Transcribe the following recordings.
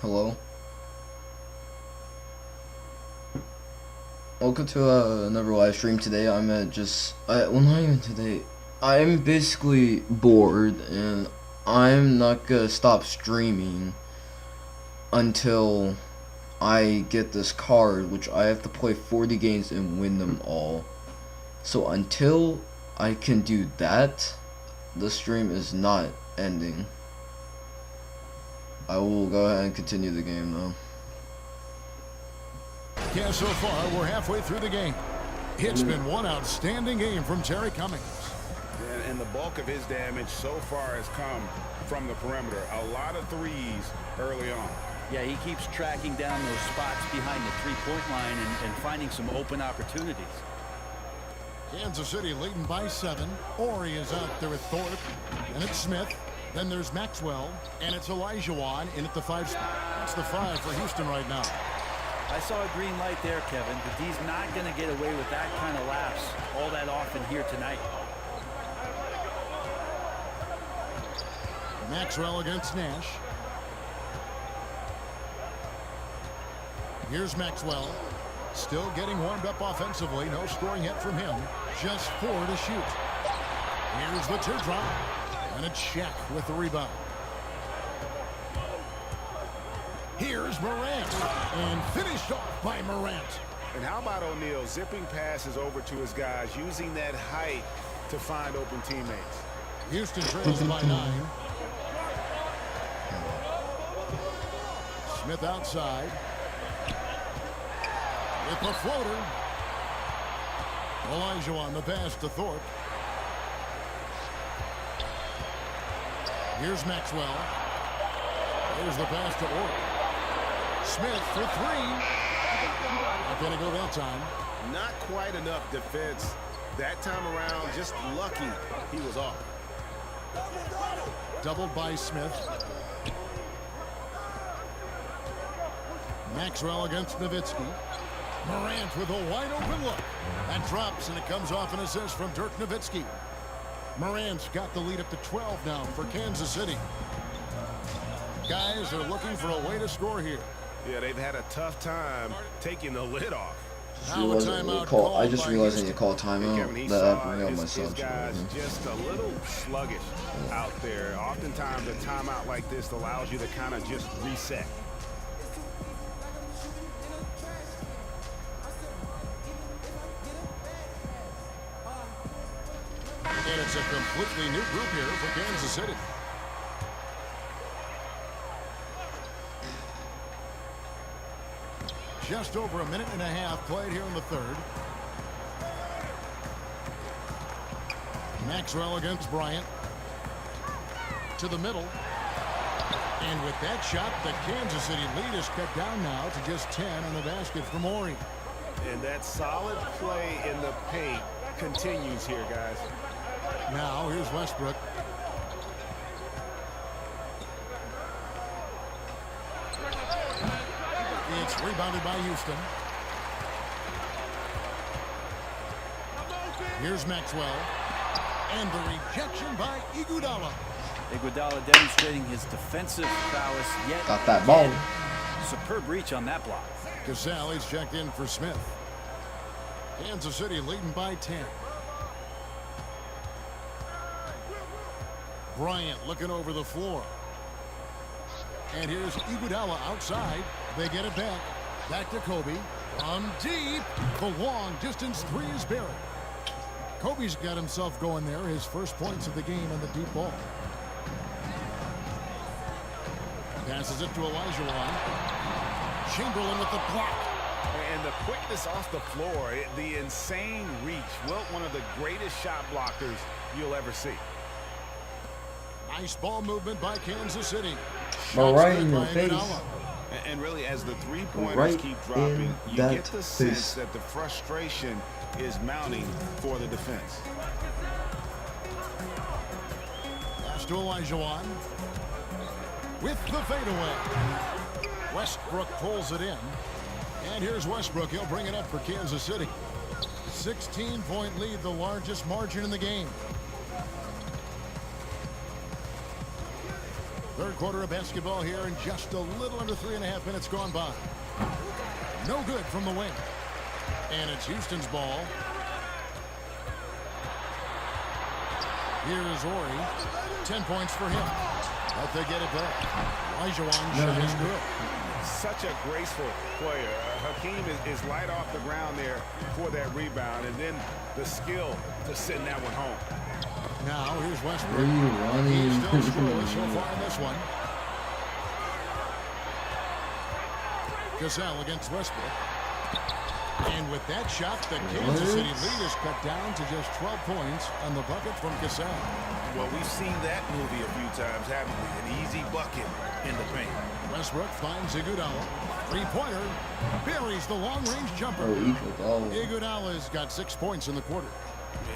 Hello. Welcome to another live stream today. I'm at well, not even today. I'm basically bored, and I'm not gonna stop streaming until I get this card, which I have to play 40 games and win them all. So until I can do that, the stream is not ending. I will go ahead and continue the game though. Yeah, so far we're halfway through the game. It's been one outstanding game from Terry Cummings. And the bulk of his damage so far has come from the perimeter. A lot of threes early on. Yeah, he keeps tracking down those spots behind the three-point line and finding some open opportunities. Kansas City leading by 7. Ori is out there with Thorpe. And it's Smith. Then there's Maxwell. And it's Olajuwon in at the 5 spot. That's the 5 for Houston right now. I saw a green light there, Kevin, but he's not going to get away with that kind of lapse all that often here tonight. Maxwell against Nash. Here's Maxwell. Still getting warmed up offensively. No scoring yet from him. Just 4 to shoot. Here's the teardrop. And it's Shaq with the rebound. Here's Morant. And finished off by Morant. And how about O'Neal zipping passes over to his guys, using that height to find open teammates. Houston trails by 9. Smith outside. With the floater. Olajuwon the pass to Thorpe. Here's Maxwell. Here's the pass to Ori. Smith for 3. Not going to go that time. Not quite enough defense that time around. Just lucky he was off. Doubled by Smith. Maxwell against Nowitzki. Morant with a wide open look. That drops, and it comes off an assist from Dirk Nowitzki. Morant's got the lead up to 12 now for Kansas City. Guys are looking for a way to score here. Yeah, they've had a tough time taking the lid off. I just realized I need to call a timeout. That I forgot my his guys just a little sluggish out there. Oftentimes a timeout like this allows you to kind of just reset. And it's a completely new group here for Kansas City. Just over a minute and a half played here in the third. Maxwell against Bryant. To the middle. And with that shot, the Kansas City lead is cut down now to just 10 on the basket from Ori. And that solid play in the paint continues here, guys. Now here's Westbrook. It's rebounded by Houston. Here's Maxwell. And the rejection by Iguodala. Iguodala demonstrating his defensive prowess yet. Got that ball. Superb reach on that block. Casale is checked in for Smith. Kansas City leading by 10. Bryant looking over the floor. And here's Iguodala outside. They get it back. Back to Kobe. From deep. The long distance 3 is buried. Kobe's got himself going there. His first points of the game on the deep ball. Passes it to Olajuwon. Chamberlain with the block. And the quickness off the floor, the insane reach. Well, one of the greatest shot blockers you'll ever see. Nice ball movement by Kansas City. Right in your face. And really, as the three-pointers keep dropping, you get the sense that the frustration is mounting for the defense. Pass to Olajuwon. With the fadeaway. Westbrook pulls it in. And here's Westbrook. He'll bring it up for Kansas City. 16-point lead, the largest margin in the game. Third quarter of basketball here, and just a little under 3.5 minutes gone by. No good from the wing. And it's Houston's ball. Here's Ori. 10 points for him. But they get it back. Olajuwon shot is good. Such a graceful player. Hakeem is light off the ground there for that rebound, and then the skill to send that one home. Now here's Westbrook. Where are you running? He's still scoreless so far in this one. Cassell against Westbrook. And with that shot, the Kansas City lead is cut down to just 12 points on the bucket from Cassell. Well, we've seen that movie a few times, haven't we? An easy bucket in the paint. Westbrook finds Iguodala. Three-pointer. Buries the long-range jumper. Oh, Iguodala's got 6 points in the quarter.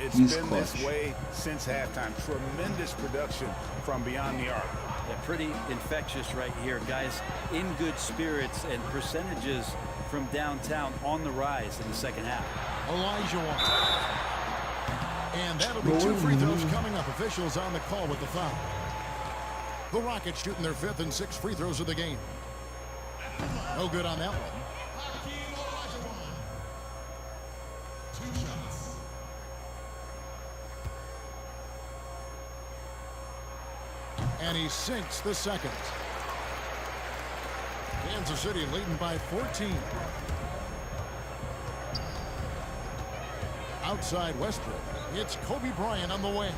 It's He's been clutch. this way since halftime. Tremendous production from beyond the arc. Yeah, pretty infectious right here. Guys in good spirits, and percentages from downtown on the rise in the second half. Olajuwon. And that'll be 2 free throws coming up. Officials on the call with the foul. The Rockets shooting their 5th and 6th free throws of the game. No good on that one. 2 shots. And he sinks the second. Kansas City leading by 14. Outside Westbrook. It's Kobe Bryant on the wing.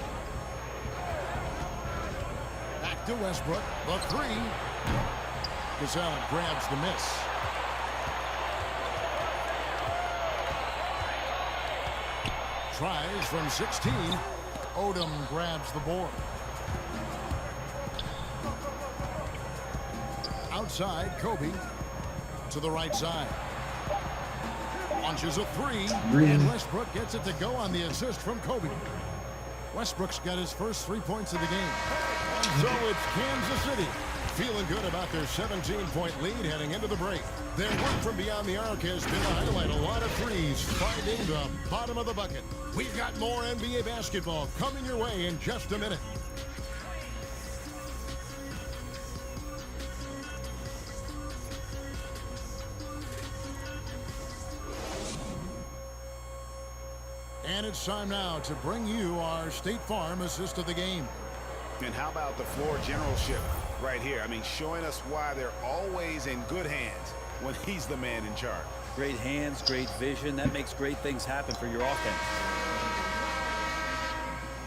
Back to Westbrook. The 3. Cassell grabs the miss. Tries from 16. Odom grabs the board. Outside, Kobe to the right side. Launches a 3. And Westbrook gets it to go on the assist from Kobe. Westbrook's got his first 3 points of the game. And so it's Kansas City feeling good about their 17-point lead heading into the break. Their work from beyond the arc has been a highlight. A lot of threes finding the bottom of the bucket. We've got more NBA basketball coming your way in just a minute. And it's time now to bring you our State Farm assist of the game. And how about the floor generalship right here? I mean, showing us why they're always in good hands when he's the man in charge. Great hands, great vision. That makes great things happen for your offense.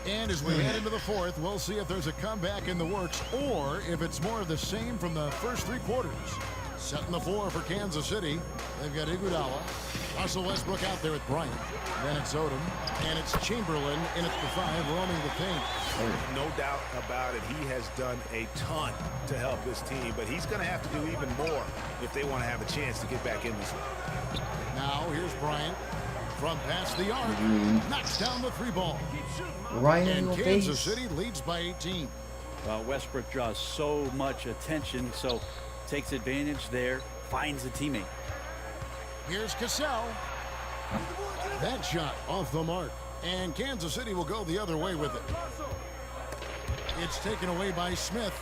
And as we head into the fourth, we'll see if there's a comeback in the works or if it's more of the same from the first 3 quarters. Setting the floor for Kansas City. They've got Iguodala. Russell Westbrook out there with Bryant. Then it's Odom. And it's Chamberlain in at the 5, roaming the paint. No doubt about it. He has done a ton to help this team, but he's going to have to do even more if they want to have a chance to get back in this one. Now here's Bryant. From past the arc. Knocks down the 3 ball. Right in And your Kansas face. City leads by 18. Well, Westbrook draws so much attention, so takes advantage there, finds a teammate. Here's Cassell. That shot off the mark. And Kansas City will go the other way with it. It's taken away by Smith.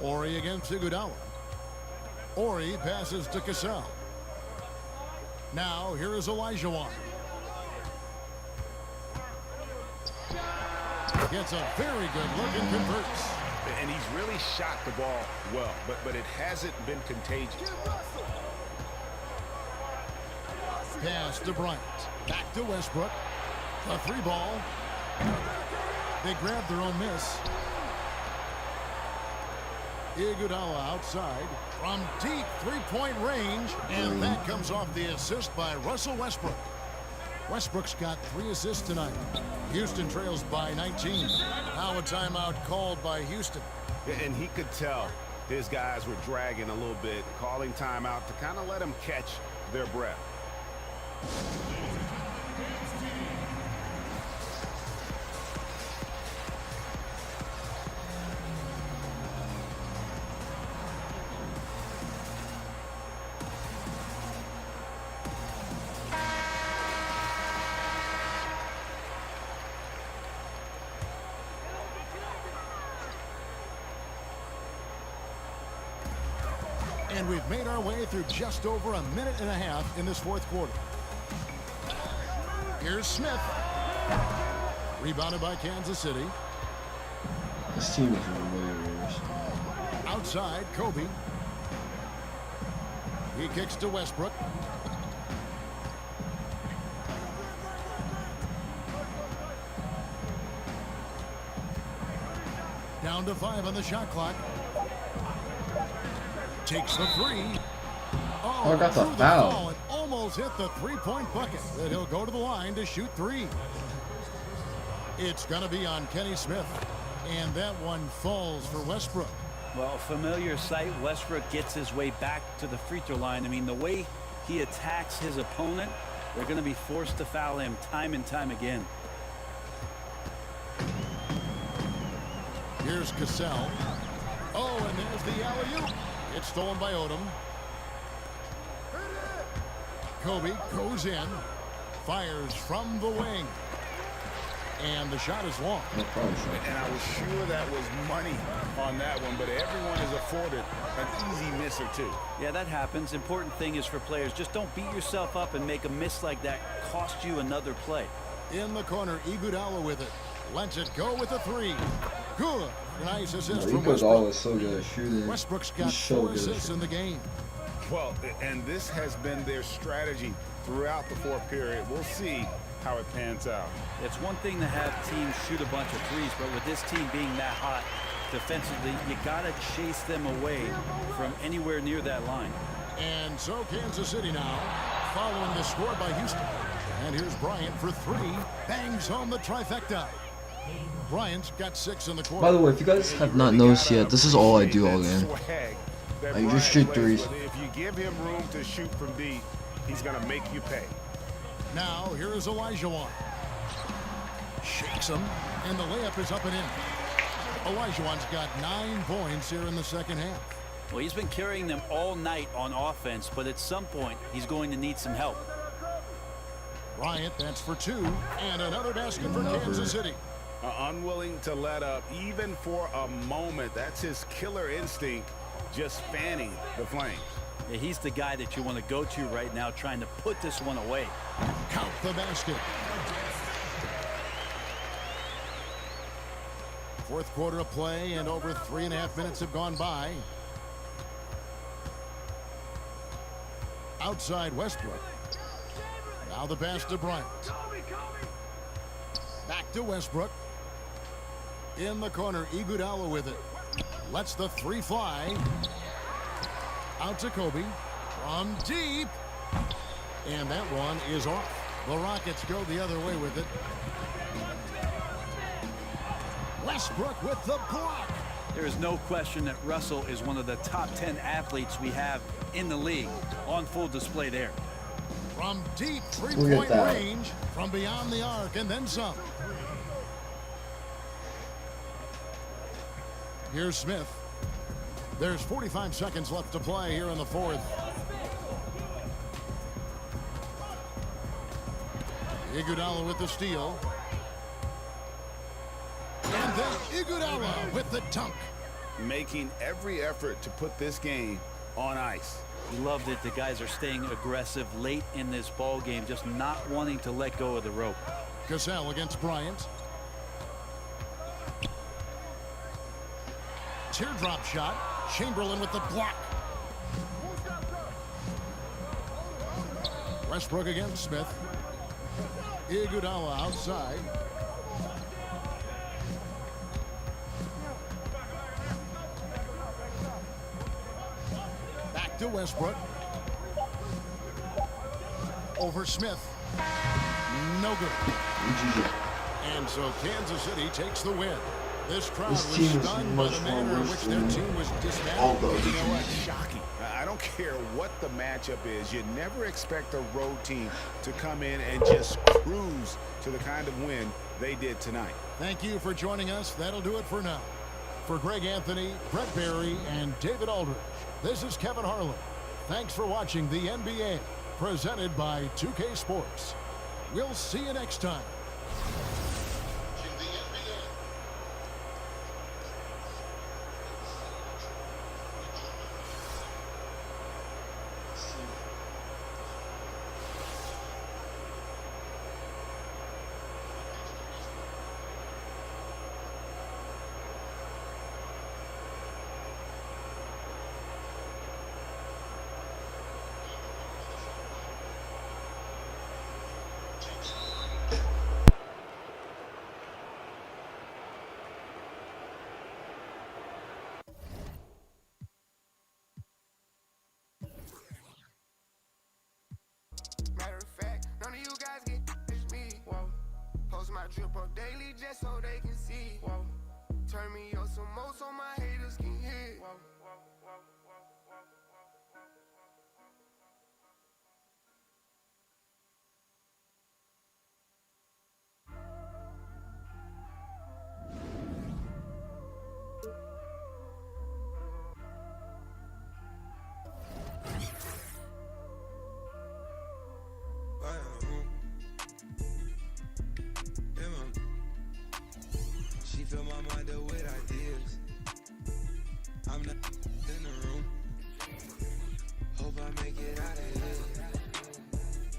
Ori against Iguodala. Ori passes to Cassell. Now here is Olajuwon. Gets a very good look and converts. And he's really shot the ball well, but it hasn't been contagious. Pass to Bryant. Back to Westbrook. A 3 ball. They grab their own miss. Iguodala outside from deep 3-point range. And that comes off the assist by Russell Westbrook. Westbrook's got 3 assists tonight. Houston trails by 19. Now a timeout called by Houston. And he could tell his guys were dragging a little bit, calling timeout to kind of let them catch their breath. And we've made our way through just over a minute and a half in this fourth quarter. Here's Smith. Rebounded by Kansas City. This team is way worse. Outside, Kobe. He kicks to Westbrook. Down to 5 on the shot clock. Takes the three. Oh, I got the threw foul. And almost hit the three-point bucket. That he'll go to the line to shoot 3. It's going to be on Kenny Smith. And that one falls for Westbrook. Well, familiar sight. Westbrook gets his way back to the free throw line. I mean, the way he attacks his opponent, they're going to be forced to foul him time and time again. Here's Cassell. Oh, and there's the alley-oop. It's stolen by Odom. Kobe goes in, fires from the wing. And the shot is long. And I was sure that was money on that one, but everyone is afforded an easy miss or two. Yeah, that happens. Important thing is for players, just don't beat yourself up and make a miss like that cost you another play. In the corner, Iguodala with it. Lets it go with a 3. Good. Nice assist from Westbrook. Iguodala is so good at shooting. Westbrook's got He's so 4 good at assists in the game. Well, and this has been their strategy throughout the fourth period. We'll see how it pans out. It's one thing to have teams shoot a bunch of threes, but with this team being that hot defensively, you got to chase them away from anywhere near that line. And so Kansas City now following the score by Houston. And here's Bryant for 3. Bangs home the trifecta. Bryant's got 6 in the quarter. By the way, if you guys have not noticed yet, this is all I do all game. I just shoot threes. If you give him room to shoot from deep, he's going to make you pay. Now, here is Olajuwon. Shakes him, and the layup is up and in. Olajuwon's got 9 points here in the second half. Well, he's been carrying them all night on offense, but at some point, he's going to need some help. Bryant, that's for 2, and another basket for Kansas City. Unwilling to let up, even for a moment. That's his killer instinct, just fanning the flames. Yeah, he's the guy that you want to go to right now, trying to put this one away. Count the basket. Fourth quarter of play, and over 3.5 minutes have gone by. Outside Westbrook. Now the pass to Bryant. Back to Westbrook. In the corner, Iguodala with it. Lets the 3 fly. Out to Kobe. From deep. And that one is off. The Rockets go the other way with it. Westbrook with the block. There is no question that Russell is one of the top 10 athletes we have in the league. On full display there. From deep 3-point range. From beyond the arc and then some. Here's Smith. There's 45 seconds left to play here in the fourth. Iguodala with the steal. And then Iguodala with the dunk. Making every effort to put this game on ice. We loved it. The guys are staying aggressive late in this ball game, just not wanting to let go of the rope. Cassell against Bryant. Teardrop shot. Chamberlain with the block. Westbrook against Smith. Iguodala outside. Back to Westbrook. Over Smith. No good. And so Kansas City takes the win. This crowd was stunned by the manner in which their team was dismantled. You know what? Shocking. I don't care what the matchup is. You never expect a road team to come in and just cruise to the kind of win they did tonight. Thank you for joining us. That'll do it for now. For Greg Anthony, Brett Barry, and David Aldridge, this is Kevin Harlan. Thanks for watching the NBA, presented by 2K Sports. We'll see you next time. post my drip up daily just so they can see. Whoa. Turn me up some more so my haters can hear. Whoa. She fill my mind up with ideas. I'm not in the room. Hope I make it out of here.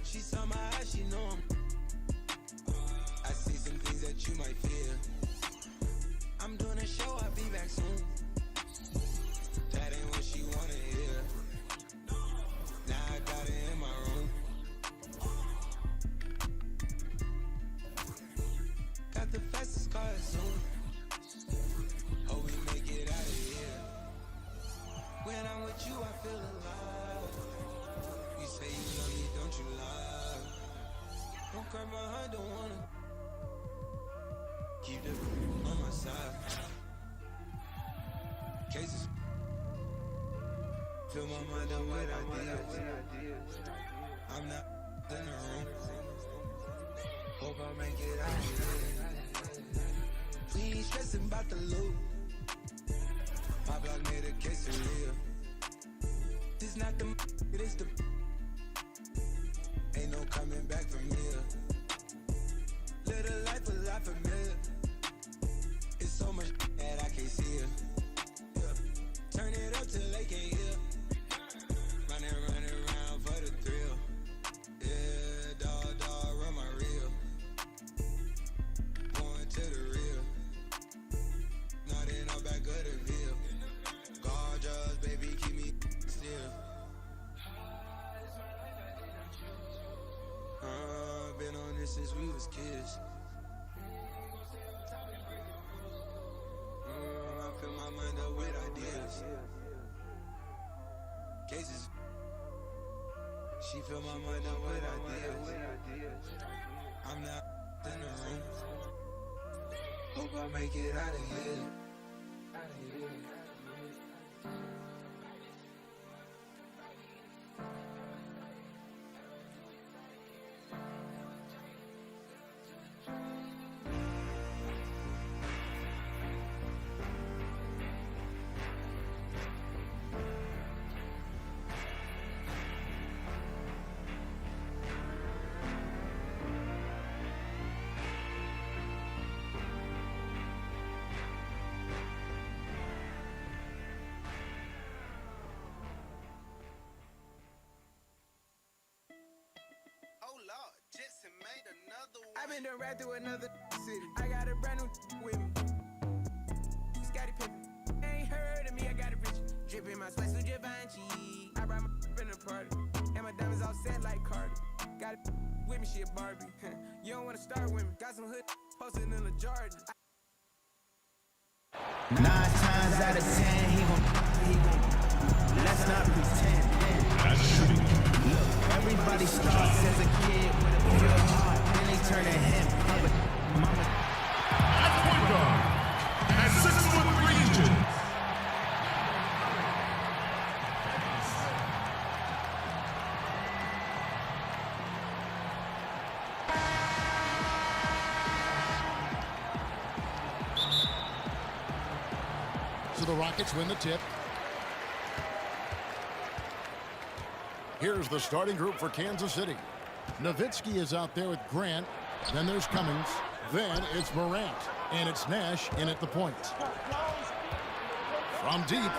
She saw my eyes, she know 'em. I see some things that you might fear. I'm doing a show, I'll be back soon. That ain't what she wanna hear. Now I got it in my room. Got the fastest car soon. Hope we make it out of here. When I'm with you, I feel alive. You say you love me, don't you lie? Don't cry my heart, don't wanna. Keep the on my side. Cases. Fill my mind up with ideas. I'm not in the room. Hope I make it out of here. We ain't stressing about the loot. My block made a quesadilla. This not the it is the. Ain't no coming back from here. Live a life a lot familiar. It's so much that I can't see it. Yeah. Turn it up till they can't hear. Running around for the thrill. Yeah, dog, run my reel. Going to the real. Nothing up back of the hill. Gorgeous, baby, keep me still. Been on this since we was kids. I fill my mind up with ideas. Cases. She fill my mind up with ideas. I'm not in the room. Hope I make it out of here. I've been done right through another city. I got a brand new with me. Scotty Pippen. Ain't heard of me, I got it rich. Dripping my sweat to Givenchy. I brought my in the party. And my diamonds all set like Cardi. Got it with me, she a Barbie. You don't wanna start with me. Got some hood posted in the Jordan. 9 times out of 10, he gon' let's not pretend. Look, everybody starts as a kid with a pure heart, then they turn to him. Mama. At point guard, at 6'3" inches. So the Rockets win the tip. Here's the starting group for Kansas City. Nowitzki is out there with Grant. Then there's Cummings. Then it's Morant. And it's Nash in at the point. From deep.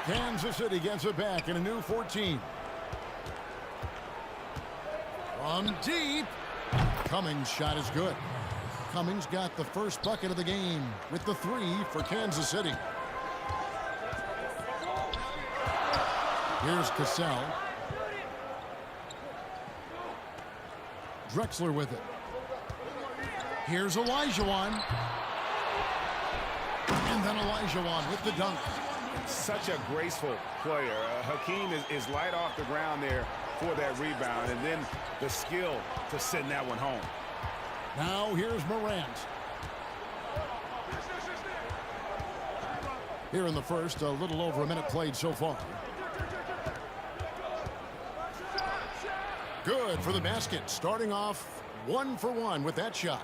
Kansas City gets it back in a new 14. From deep. Cummings' shot is good. Cummings got the first bucket of the game with the 3 for Kansas City. Here's Cassell. Drexler with it. Here's Olajuwon. And then Olajuwon with the dunk. Such a graceful player. Hakeem is light off the ground there for that rebound, and then the skill to send that one home. Now here's Morant. Here in the first, a little over a minute played so far. Good for the basket. Starting off 1 for 1 with that shot.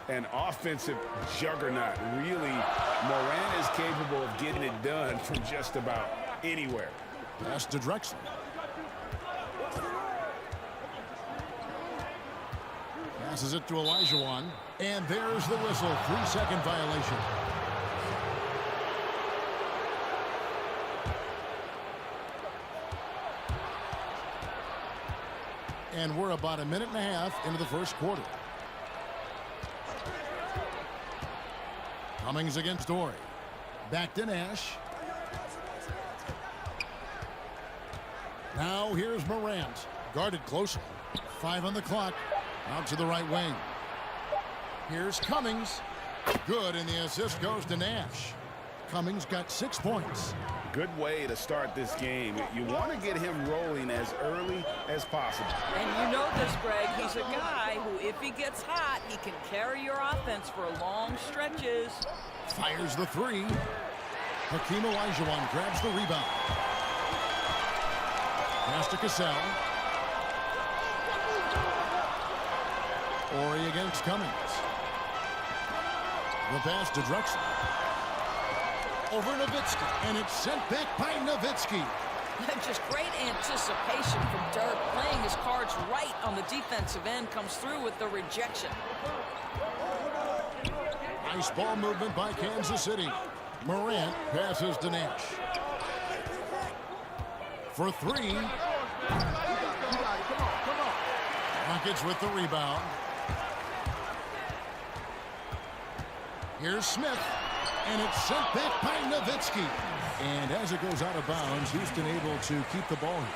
An offensive juggernaut. Really, Morant is capable of getting it done from just about anywhere. Pass to Drexler. Passes it to Olajuwon. And there's the whistle. 3-second violation. And we're about a minute and a half into the first quarter. Cummings against Dory. Back to Nash. Now here's Morant. Guarded closely. 5 on the clock. Out to the right wing. Here's Cummings. Good, and the assist goes to Nash. Cummings got 6 points. Good way to start this game. You want to get him rolling as early as possible. And you know this, Greg. He's a guy who, if he gets hot, he can carry your offense for long stretches. Fires the 3. Hakeem Olajuwon grabs the rebound. Pass to Cassell. Ori against Cummings. The pass to Drexler. Over Nowitzki, and it's sent back by Nowitzki. Just great anticipation from Dirk, playing his cards right on the defensive end, comes through with the rejection. Nice ball movement by Kansas City. Morant passes to Nash. For 3. Rockets with the rebound. Here's Smith. And it's sent back by Nowitzki. And as it goes out of bounds, Houston able to keep the ball here.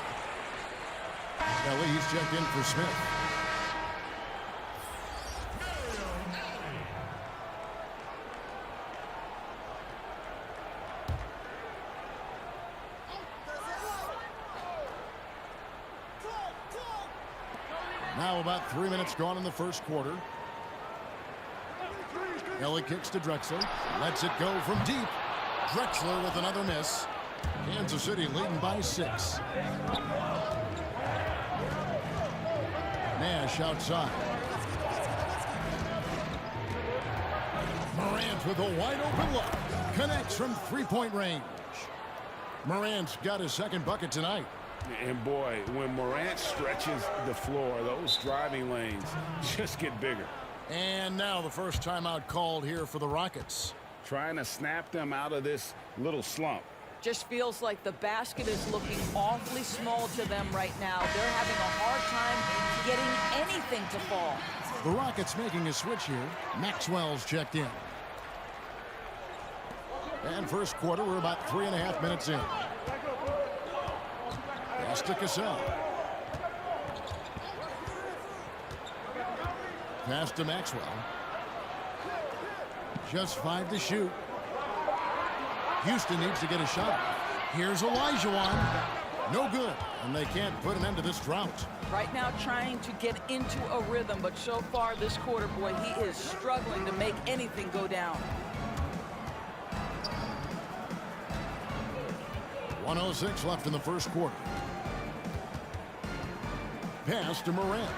Kelly, he's checked in for Smith. Now about 3 minutes gone in the first quarter. Kelly kicks to Drexler. Lets it go from deep. Drexler with another miss. Kansas City leading by 6. Nash outside. Morant with a wide open look. Connects from 3-point range. Morant's got his second bucket tonight. And boy, when Morant stretches the floor, those driving lanes just get bigger. And now the first timeout called here for the Rockets. Trying to snap them out of this little slump. Just feels like the basket is looking awfully small to them right now. They're having a hard time getting anything to fall. The Rockets making a switch here. Maxwell's checked in. And first quarter, we're about 3.5 minutes in. Pass to Cassell. Pass to Maxwell. Just 5 to shoot. Houston needs to get a shot. Here's Olajuwon. No good. And they can't put an end to this drought. Right now trying to get into a rhythm, but so far this quarter, boy, he is struggling to make anything go down. 1:06 left in the first quarter. Pass to Morant.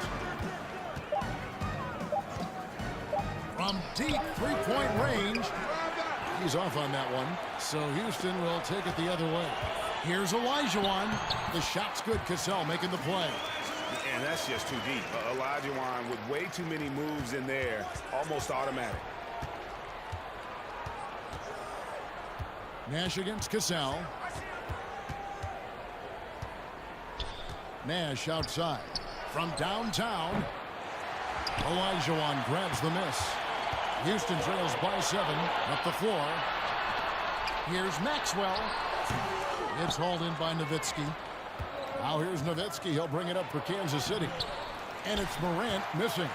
From deep 3-point range. He's off on that one. So Houston will take it the other way. Here's Olajuwon. The shot's good. Cassell making the play. And that's just too deep. Olajuwon with way too many moves in there. Almost automatic. Nash against Cassell. Nash outside. From downtown. Olajuwon grabs the miss. Houston trails by 7 up the floor. Here's Maxwell. It's hauled in by Nowitzki. Now here's Nowitzki. He'll bring it up for Kansas City. And it's Morant missing.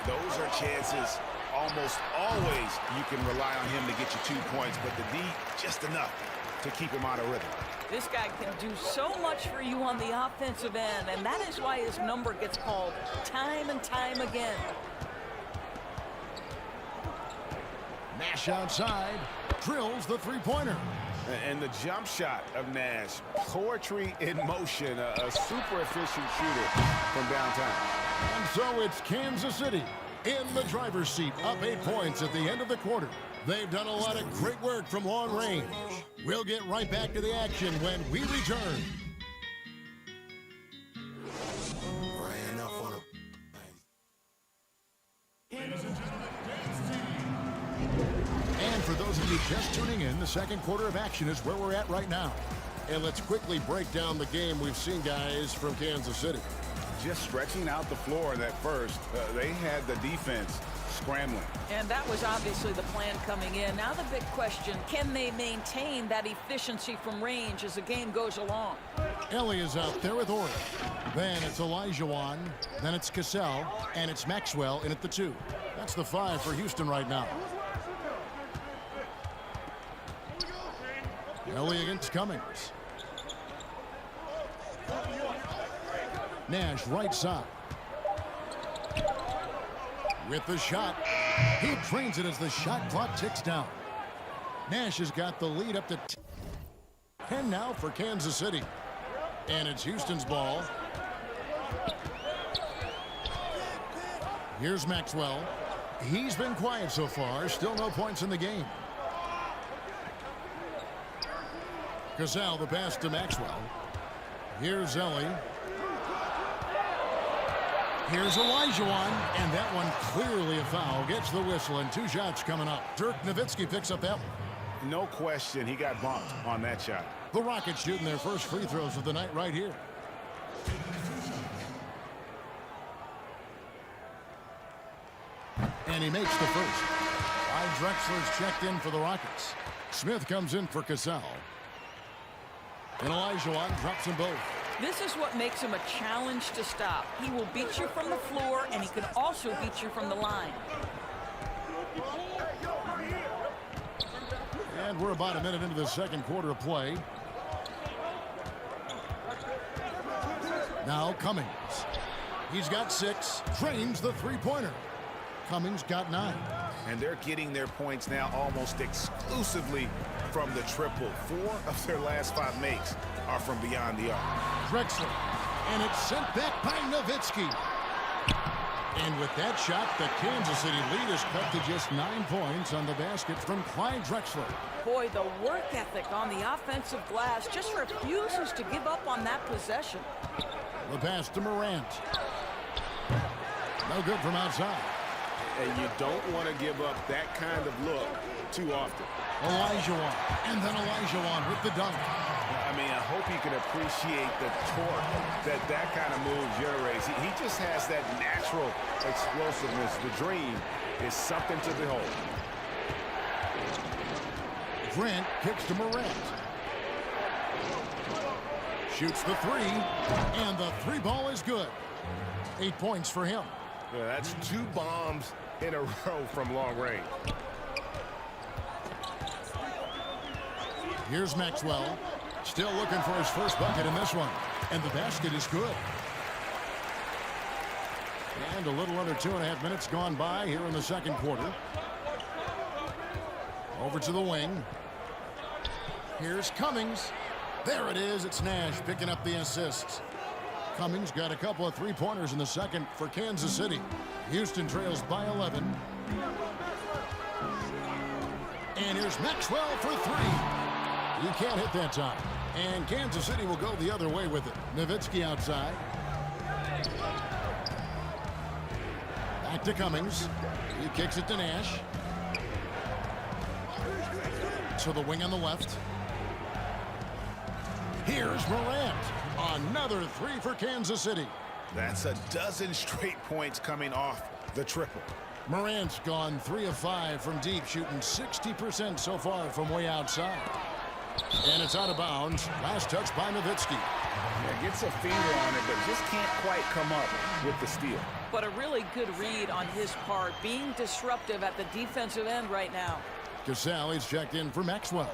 Those are chances almost always you can rely on him to get you 2 points, but the D, just enough to keep him out of rhythm. This guy can do so much for you on the offensive end, and that is why his number gets called time and time again. Nash outside. Drills the three-pointer. And the jump shot of Nash. Poetry in motion. A super efficient shooter from downtown. And so it's Kansas City in the driver's seat, up 8 points at the end of the quarter. They've done a lot of great work from long range. We'll get right back to the action when we return. And for those of you just tuning in, the second quarter of action is where we're at right now. And let's quickly break down the game we've seen, guys, from Kansas City. Just stretching out the floor in that first. They had the defense scrambling. And that was obviously the plan coming in. Now the big question, can they maintain that efficiency from range as the game goes along? Ellie is out there with Orange. Then it's Olajuwon. Then it's Cassell. And it's Maxwell in at the 2. That's the 5 for Houston right now. Ellie against Cummings. Nash right side. With the shot. He drains it as the shot clock ticks down. Nash has got the lead up to 10 now for Kansas City. And it's Houston's ball. Here's Maxwell. He's been quiet so far. Still no points in the game. Cassell the pass to Maxwell. Here's Ellie. Here's Olajuwon, and that one clearly a foul. Gets the whistle, and 2 shots coming up. Dirk Nowitzki picks up that one. No question, he got bumped on that shot. The Rockets shooting their first free throws of the night right here. And he makes the first. Clyde Drexler's checked in for the Rockets. Smith comes in for Cassell. And Olajuwon drops them both. This is what makes him a challenge to stop. He will beat you from the floor, and he can also beat you from the line. And we're about a minute into the second quarter of play. Now Cummings. He's got 6. Drains the three-pointer. Cummings got 9. And they're getting their points now almost exclusively from the triple. 4 of their last 5 makes are from beyond the arc. Drexler. And it's sent back by Nowitzki. And with that shot, the Kansas City lead is cut to just 9 points on the basket from Clyde Drexler. Boy, the work ethic on the offensive glass just refuses to give up on that possession. The pass to Morant. No good from outside. And you don't want to give up that kind of look too often. Olajuwon. And then Olajuwon with the dunk. I mean, I hope you can appreciate the torque that kind of move generates. He just has that natural explosiveness. The dream is something to behold. Grant kicks to Morant. Shoots the 3. And the 3 ball is good. 8 points for him. Yeah, that's 2 bombs in a row from long range. Here's Maxwell. Still looking for his first bucket in this one. And the basket is good. And a little under 2.5 minutes gone by here in the second quarter. Over to the wing. Here's Cummings. There it is. It's Nash picking up the assists. Cummings got a couple of 3-pointers in the second for Kansas City. Houston trails by 11. And here's Maxwell for 3. He can't hit that time. And Kansas City will go the other way with it. Nowitzki outside. Back to Cummings. He kicks it to Nash. To the wing on the left. Here's Morant. Another 3 for Kansas City. That's a dozen straight points coming off the triple. Morant's gone 3 of 5 from deep, shooting 60% so far from way outside. And it's out of bounds. Last touch by Nowitzki. Yeah, gets a finger on it, but just can't quite come up with the steal. But a really good read on his part, being disruptive at the defensive end right now. Cassell is checked in for Maxwell.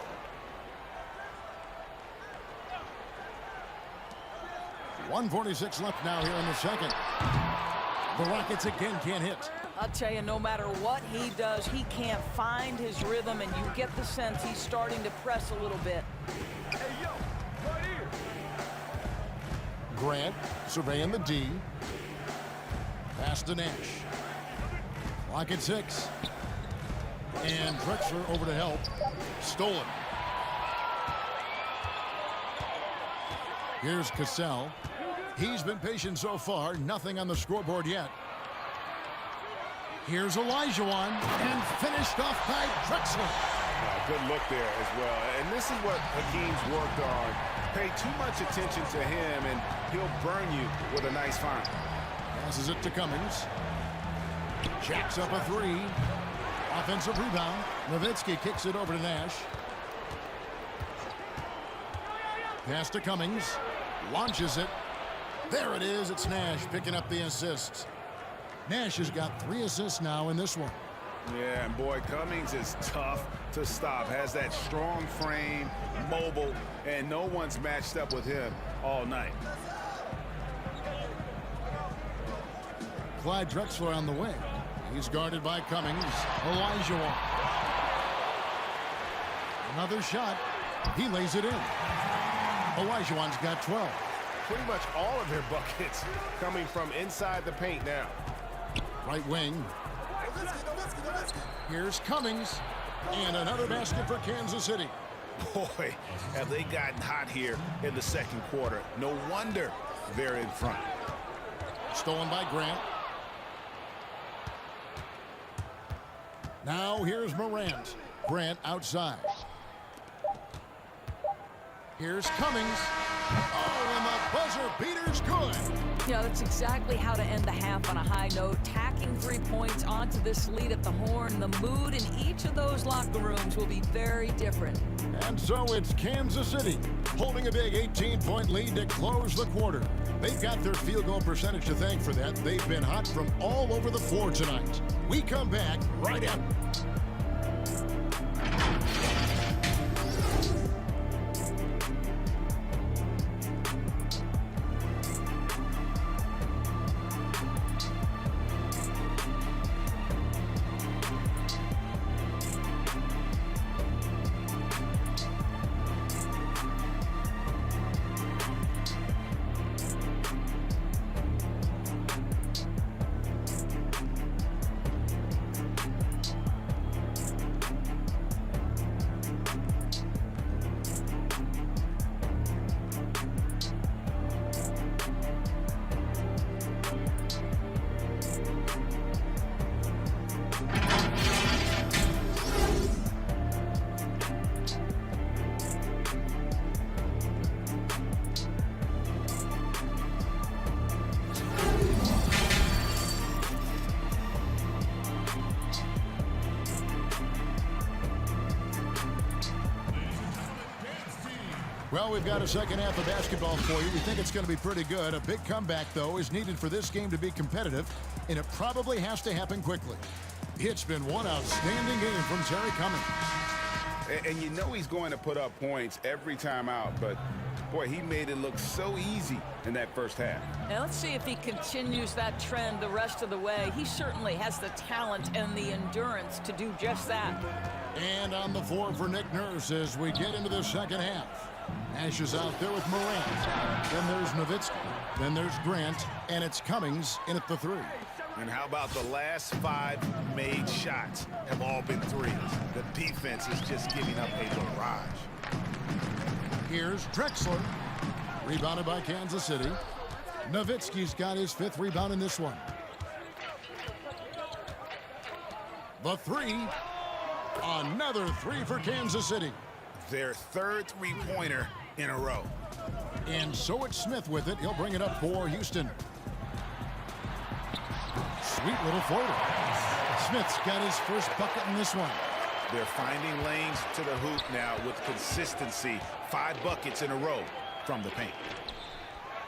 .146 left now here in the second. The Rockets again can't hit. I'll tell you, no matter what he does, he can't find his rhythm, and you get the sense he's starting to press a little bit. Hey, yo, right here. Grant surveying the D. Pass to Nash. Clock at 6. And Drexler over to help. Stolen. Here's Cassell. He's been patient so far. Nothing on the scoreboard yet. Here's Olajuwon. And finished off by Drexler. Good look there as well. And this is what Hakeem's worked on. Pay too much attention to him, and he'll burn you with a nice find. Passes it to Cummings. Jacks up a 3. Offensive rebound. Nowitzki kicks it over to Nash. Pass to Cummings. Launches it. There it is. It's Nash picking up the assists. Nash has got 3 assists now in this one. Yeah, and boy, Cummings is tough to stop. Has that strong frame, mobile, and no one's matched up with him all night. Clyde Drexler on the wing. He's guarded by Cummings. Olajuwon. Another shot. He lays it in. Olajuwon's got 12. Pretty much all of their buckets coming from inside the paint now. Right wing. Here's Cummings. And another basket for Kansas City. Boy, have they gotten hot here in the second quarter. No wonder they're in front. Stolen by Grant. Now here's Morant. Grant outside. Here's Cummings. Oh, and the buzzer beater's good. Yeah, that's exactly how to end the half on a high note. Tacking 3 points onto this lead at the horn. The mood in each of those locker rooms will be very different. And so it's Kansas City holding a big 18-point lead to close the quarter. They've got their field goal percentage to thank for that. They've been hot from all over the floor tonight. We come back right after. Well, we've got a second half of basketball for you. We think it's going to be pretty good. A big comeback, though, is needed for this game to be competitive, and it probably has to happen quickly. It's been one outstanding game from Terry Cummings. And you know he's going to put up points every time out, but, boy, he made it look so easy in that first half. Now let's see if he continues that trend the rest of the way. He certainly has the talent and the endurance to do just that. And on the floor for Nick Nurse as we get into the second half. Nash is out there with Morant. Then there's Nowitzki. Then there's Grant. And it's Cummings in at the 3. And how about the last 5 made shots have all been threes? The defense is just giving up a barrage. Here's Drexler. Rebounded by Kansas City. Nowitzki's got his 5th rebound in this one. The 3. Another 3 for Kansas City. Their 3rd three-pointer in a row. And so it's Smith with it. He'll bring it up for Houston. Sweet little floater. Smith's got his first bucket in this one. They're finding lanes to the hoop now with consistency. 5 buckets in a row from the paint.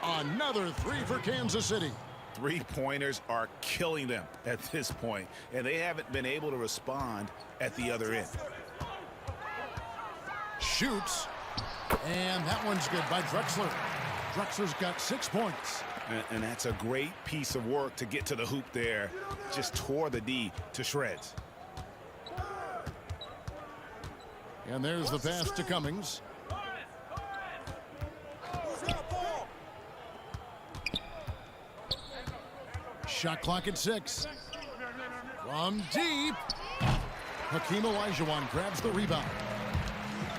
Another 3 for Kansas City. 3-pointers are killing them at this point, and they haven't been able to respond at the other end. Shoots. And that one's good by Drexler. Drexler's got 6 points. And that's a great piece of work to get to the hoop there. Just tore the D to shreds. And there's the pass to Cummings. Shot clock at 6. From deep. Hakeem Olajuwon grabs the rebound.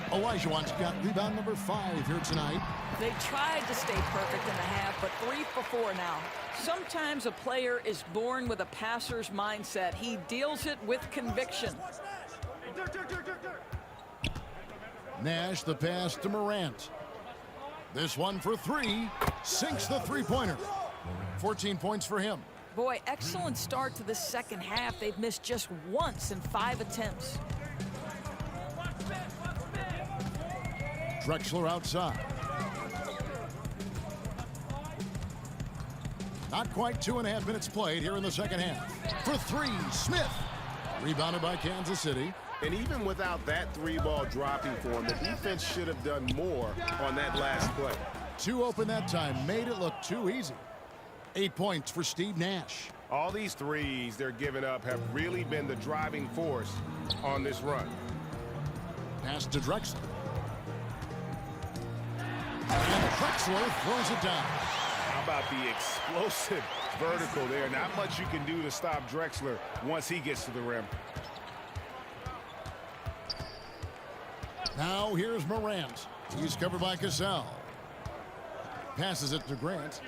Olajuwon's got rebound number 5 here tonight. They tried to stay perfect in the half, but 3 for 4 now. Sometimes a player is born with a passer's mindset. He deals it with conviction. Nash the pass to Morant. This one for 3. Sinks the three-pointer. 14 points for him. Boy, excellent start to the second half. They've missed just once in 5 attempts. Drexler outside. Not quite 2.5 minutes played here in the second half. For 3, Smith. Rebounded by Kansas City. And even without that 3-ball dropping for him, the defense should have done more on that last play. 2 open that time, made it look too easy. 8 points for Steve Nash. All these threes they're giving up have really been the driving force on this run. Pass to Drexler. And Drexler throws it down. How about the explosive vertical there? Not much you can do to stop Drexler once he gets to the rim. Now here's Morant. He's covered by Cassell. Passes it to Grant.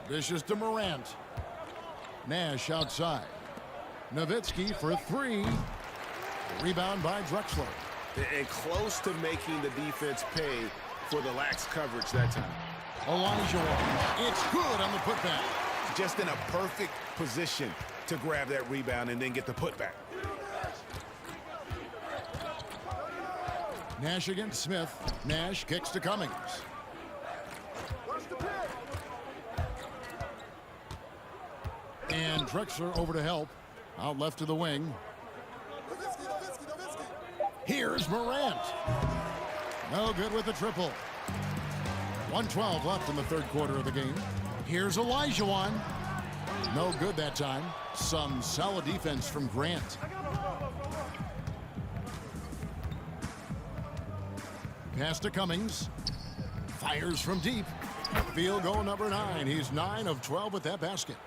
Dishes to Morant. Nash outside. Nowitzki for 3. Rebound by Drexler. And close to making the defense pay for the lax coverage that time. Olajuwon. It's good on the putback. Just in a perfect position to grab that rebound and then get the putback. Nash against Smith. Nash kicks to Cummings. And Drexler over to help. Out left to the wing. Here's Morant. No good with the triple. 1:12 left in the third quarter of the game. Here's Olajuwon. No good that time. Some solid defense from Grant. Pass to Cummings. Fires from deep. Field goal number 9. He's 9 of 12 with that basket.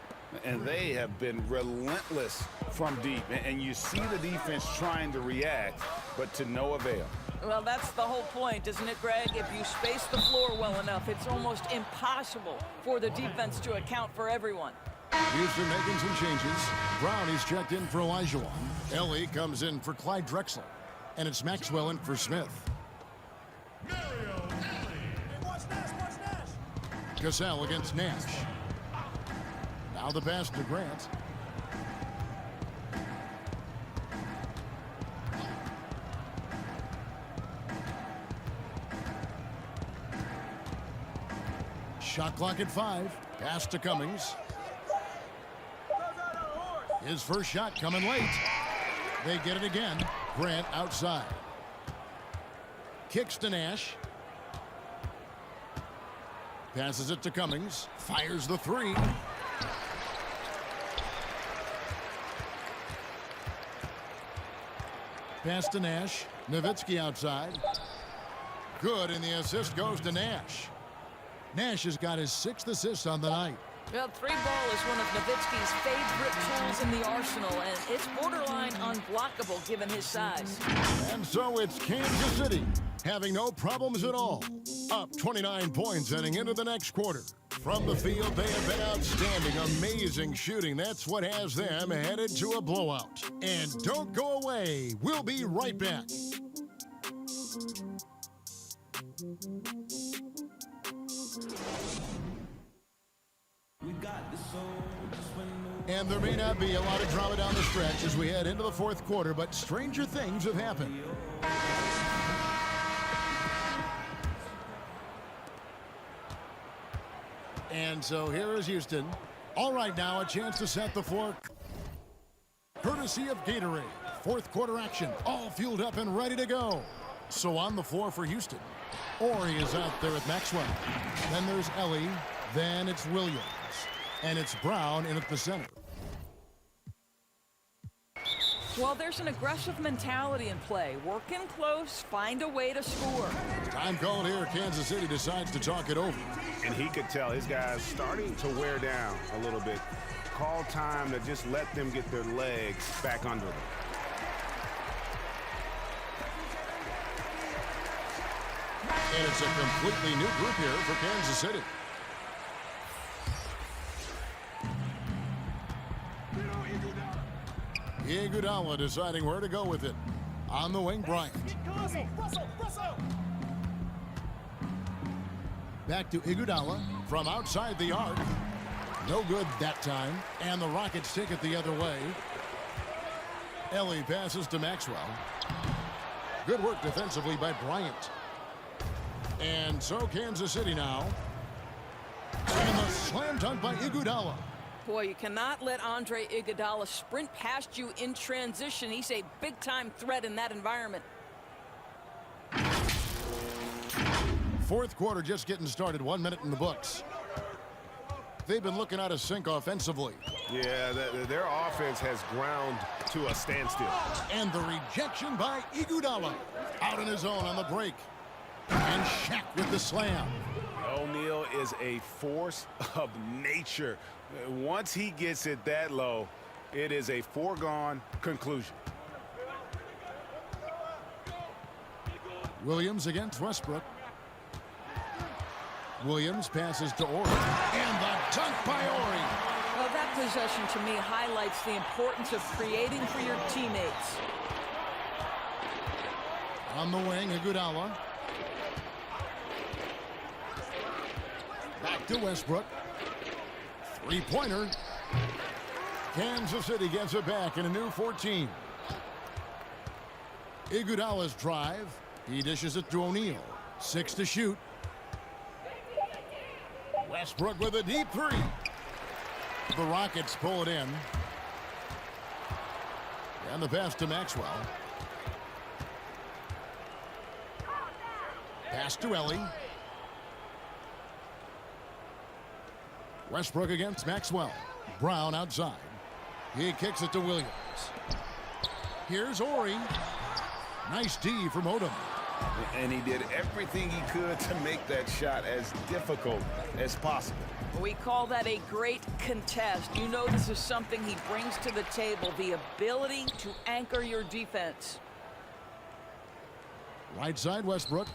And they have been relentless from deep. And you see the defense trying to react, but to no avail. Well, that's the whole point, isn't it, Greg? If you space the floor well enough, it's almost impossible for the defense to account for everyone. Houston making some changes. Brown is checked in for Olajuwon. Ellie comes in for Clyde Drexler. And it's Maxwell in for Smith. Cassell against Nash. Now the pass to Grant. Shot clock at 5. Pass to Cummings. His first shot coming late. They get it again. Grant outside. Kicks to Nash. Passes it to Cummings. Fires the 3. Pass to Nash. Nowitzki outside. Good, and the assist goes to Nash. Nash has got his 6th assist on the night. Well, 3-ball is one of Nowitzki's favorite tools in the arsenal, and it's borderline unblockable given his size. And so it's Kansas City having no problems at all. Up 29 points heading into the next quarter. From the field, they have been outstanding, amazing shooting. That's what has them headed to a blowout. And don't go away. We'll be right back. And there may not be a lot of drama down the stretch as we head into the fourth quarter, but stranger things have happened. And so here is Houston. All right, now a chance to set the floor. Courtesy of Gatorade. Fourth quarter action, all fueled up and ready to go. So on the floor for Houston, Ori is out there at Maxwell. Then there's Ellie. Then it's Williams. And it's Brown in at the center. Well, there's an aggressive mentality in play. Work in close, find a way to score. Time called here. Kansas City decides to talk it over. And he could tell his guys starting to wear down a little bit. Call time to just let them get their legs back under them. And it's a completely new group here for Kansas City. Iguodala deciding where to go with it. On the wing, Bryant. Back to Iguodala from outside the arc. No good that time. And the Rockets take it the other way. Ellie passes to Maxwell. Good work defensively by Bryant. And so Kansas City now. And the slam dunk by Iguodala. Boy, you cannot let Andre Iguodala sprint past you in transition. He's a big-time threat in that environment. Fourth quarter just getting started. 1 minute in the books. They've been looking out of sync offensively. Yeah, their offense has ground to a standstill. And the rejection by Iguodala. Out on his own on the break. And Shaq with the slam. O'Neal is a force of nature. Once he gets it that low, it is a foregone conclusion. Williams against Westbrook. Williams passes to Ori. And the dunk by Ori. Well, that possession to me highlights the importance of creating for your teammates. On the wing, Iguodala. Back to Westbrook. Three-pointer. Kansas City gets it back in a new 14. Iguodala's drive. He dishes it to O'Neal. 6 to shoot. Westbrook with a deep three. The Rockets pull it in. And the pass to Maxwell. Pass to Ellie. Westbrook against Maxwell. Brown outside. He kicks it to Williams. Here's Ori. Nice D from Odom. And he did everything he could to make that shot as difficult as possible. We call that a great contest. You know this is something he brings to the table, the ability to anchor your defense. Right side, Westbrook.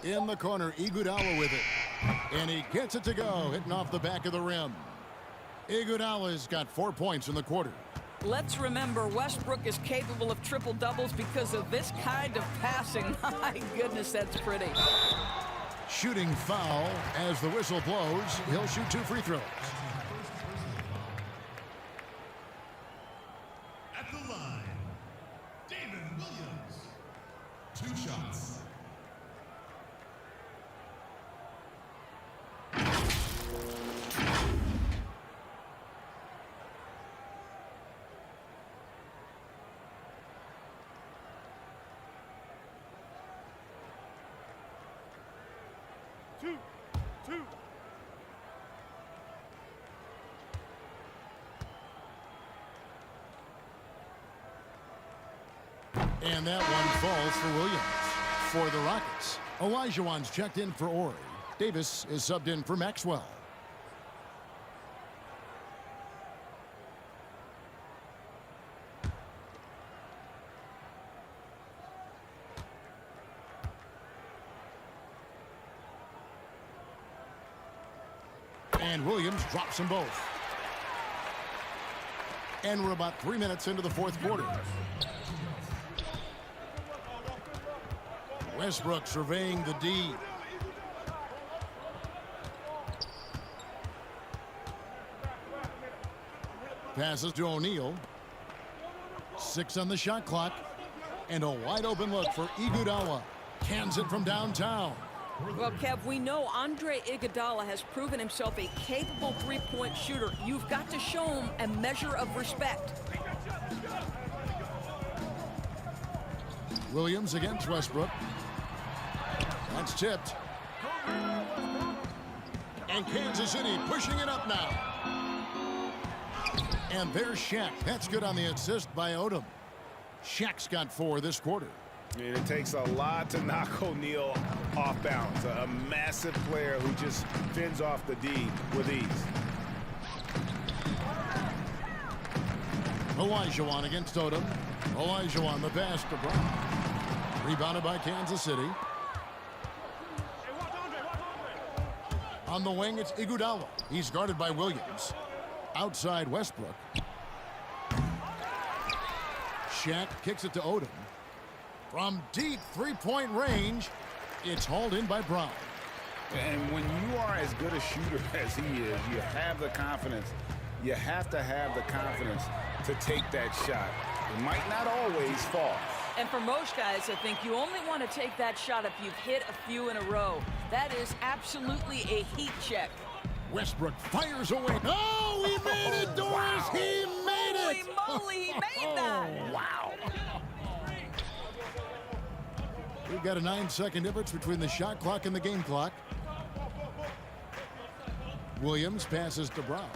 In the corner, Iguodala with it. And he gets it to go, hitting off the back of the rim. Iguodala's got 4 points in the quarter. Let's remember, Westbrook is capable of triple-doubles because of this kind of passing. My goodness, that's pretty. Shooting foul as the whistle blows. He'll shoot 2 free throws. At the line, David Williams. 2 shots. Two. And that one falls for Williams. For the Rockets, Olajuwon's checked in for Ori. Davis is subbed in for Maxwell. And Williams drops them both. And we're about 3 minutes into the fourth quarter. Westbrook surveying the D. Passes to O'Neal. 6 on the shot clock. And a wide open look for Iguodala. Cans it from downtown. Well, Kev, we know Andre Iguodala has proven himself a capable three-point shooter. You've got to show him a measure of respect. Williams against Westbrook. That's tipped. And Kansas City pushing it up now. And there's Shaq. That's good on the assist by Odom. Shaq's got 4 this quarter. I mean, it takes a lot to knock O'Neal off balance. A massive player who just fends off the D with ease. Olajuwon against Odom. Olajuwon the pass to Brown. Rebounded by Kansas City. On the wing, it's Iguodala. He's guarded by Williams. Outside Westbrook. Shaq kicks it to Odom. From deep three-point range, it's hauled in by Brown. And when you are as good a shooter as he is, you have the confidence. You have to have the confidence to take that shot. It might not always fall. And for most guys, I think you only want to take that shot if you've hit a few in a row. That is absolutely a heat check. Westbrook fires away. Oh, he made it, Doris! Wow. He made it! Holy moly, he made that! Wow. We've got a 9-second difference between the shot clock and the game clock. Williams passes to Brown.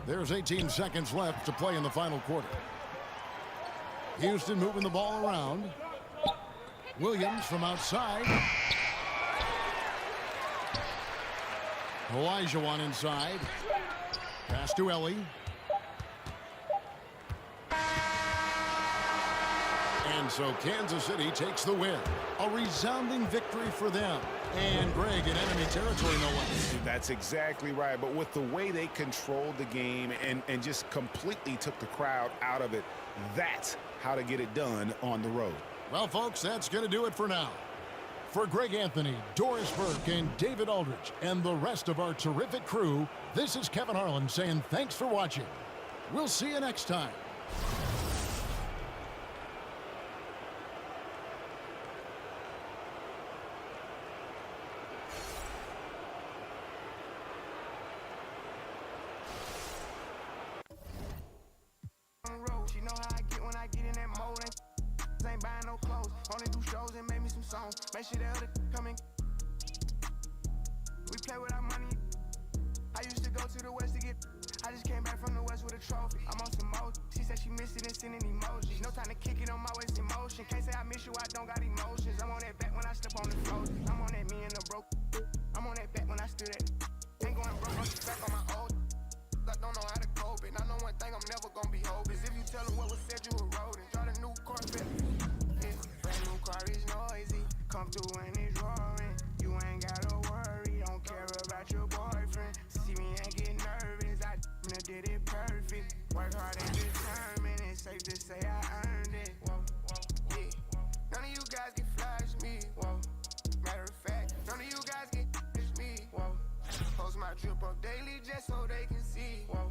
There's 18 seconds left to play in the final quarter. Houston moving the ball around. Williams from outside. Olajuwon inside. Pass to Ellie. And so Kansas City takes the win. A resounding victory for them. And Greg in enemy territory, no less. That's exactly right. But with the way they controlled the game and just completely took the crowd out of it, that's how to get it done on the road. Well, folks, that's going to do it for now. For Greg Anthony, Doris Burke, and David Aldridge, and the rest of our terrific crew, this is Kevin Harlan saying thanks for watching. We'll see you next time. She know how I get when I get in that mode. Ain't buying no clothes. Only do shows and make me some songs. Make sure the other come in. We play with our money. I used to go to the west to get. I just came back from the west with a trophy. I'm on some mode. She said she missed it and sending emojis. No time to kick it on my waist in motion. Can't say I miss you, I don't got emotions. I'm on that back when I step on the floor. I'm on that me and the broke. I'm on that back when I stood at. Ain't going broke, I'm back on my old. I don't know how to cope it. I know one thing I'm never gonna be hopeless. If you tell them what was said, you were rodent. Got a new Corvette. Yeah, brand new car is noisy. Come through and it's roaring. You ain't gotta worry. Don't care about your boyfriend. See me and get nervous. I did it perfect. Work hard and determined. It's safe to say I earned it. Whoa, whoa, yeah. None of you guys can flash me. Whoa. Matter of fact, none of you guys can flash me. Whoa. Post my drip up daily just so they can see. Whoa.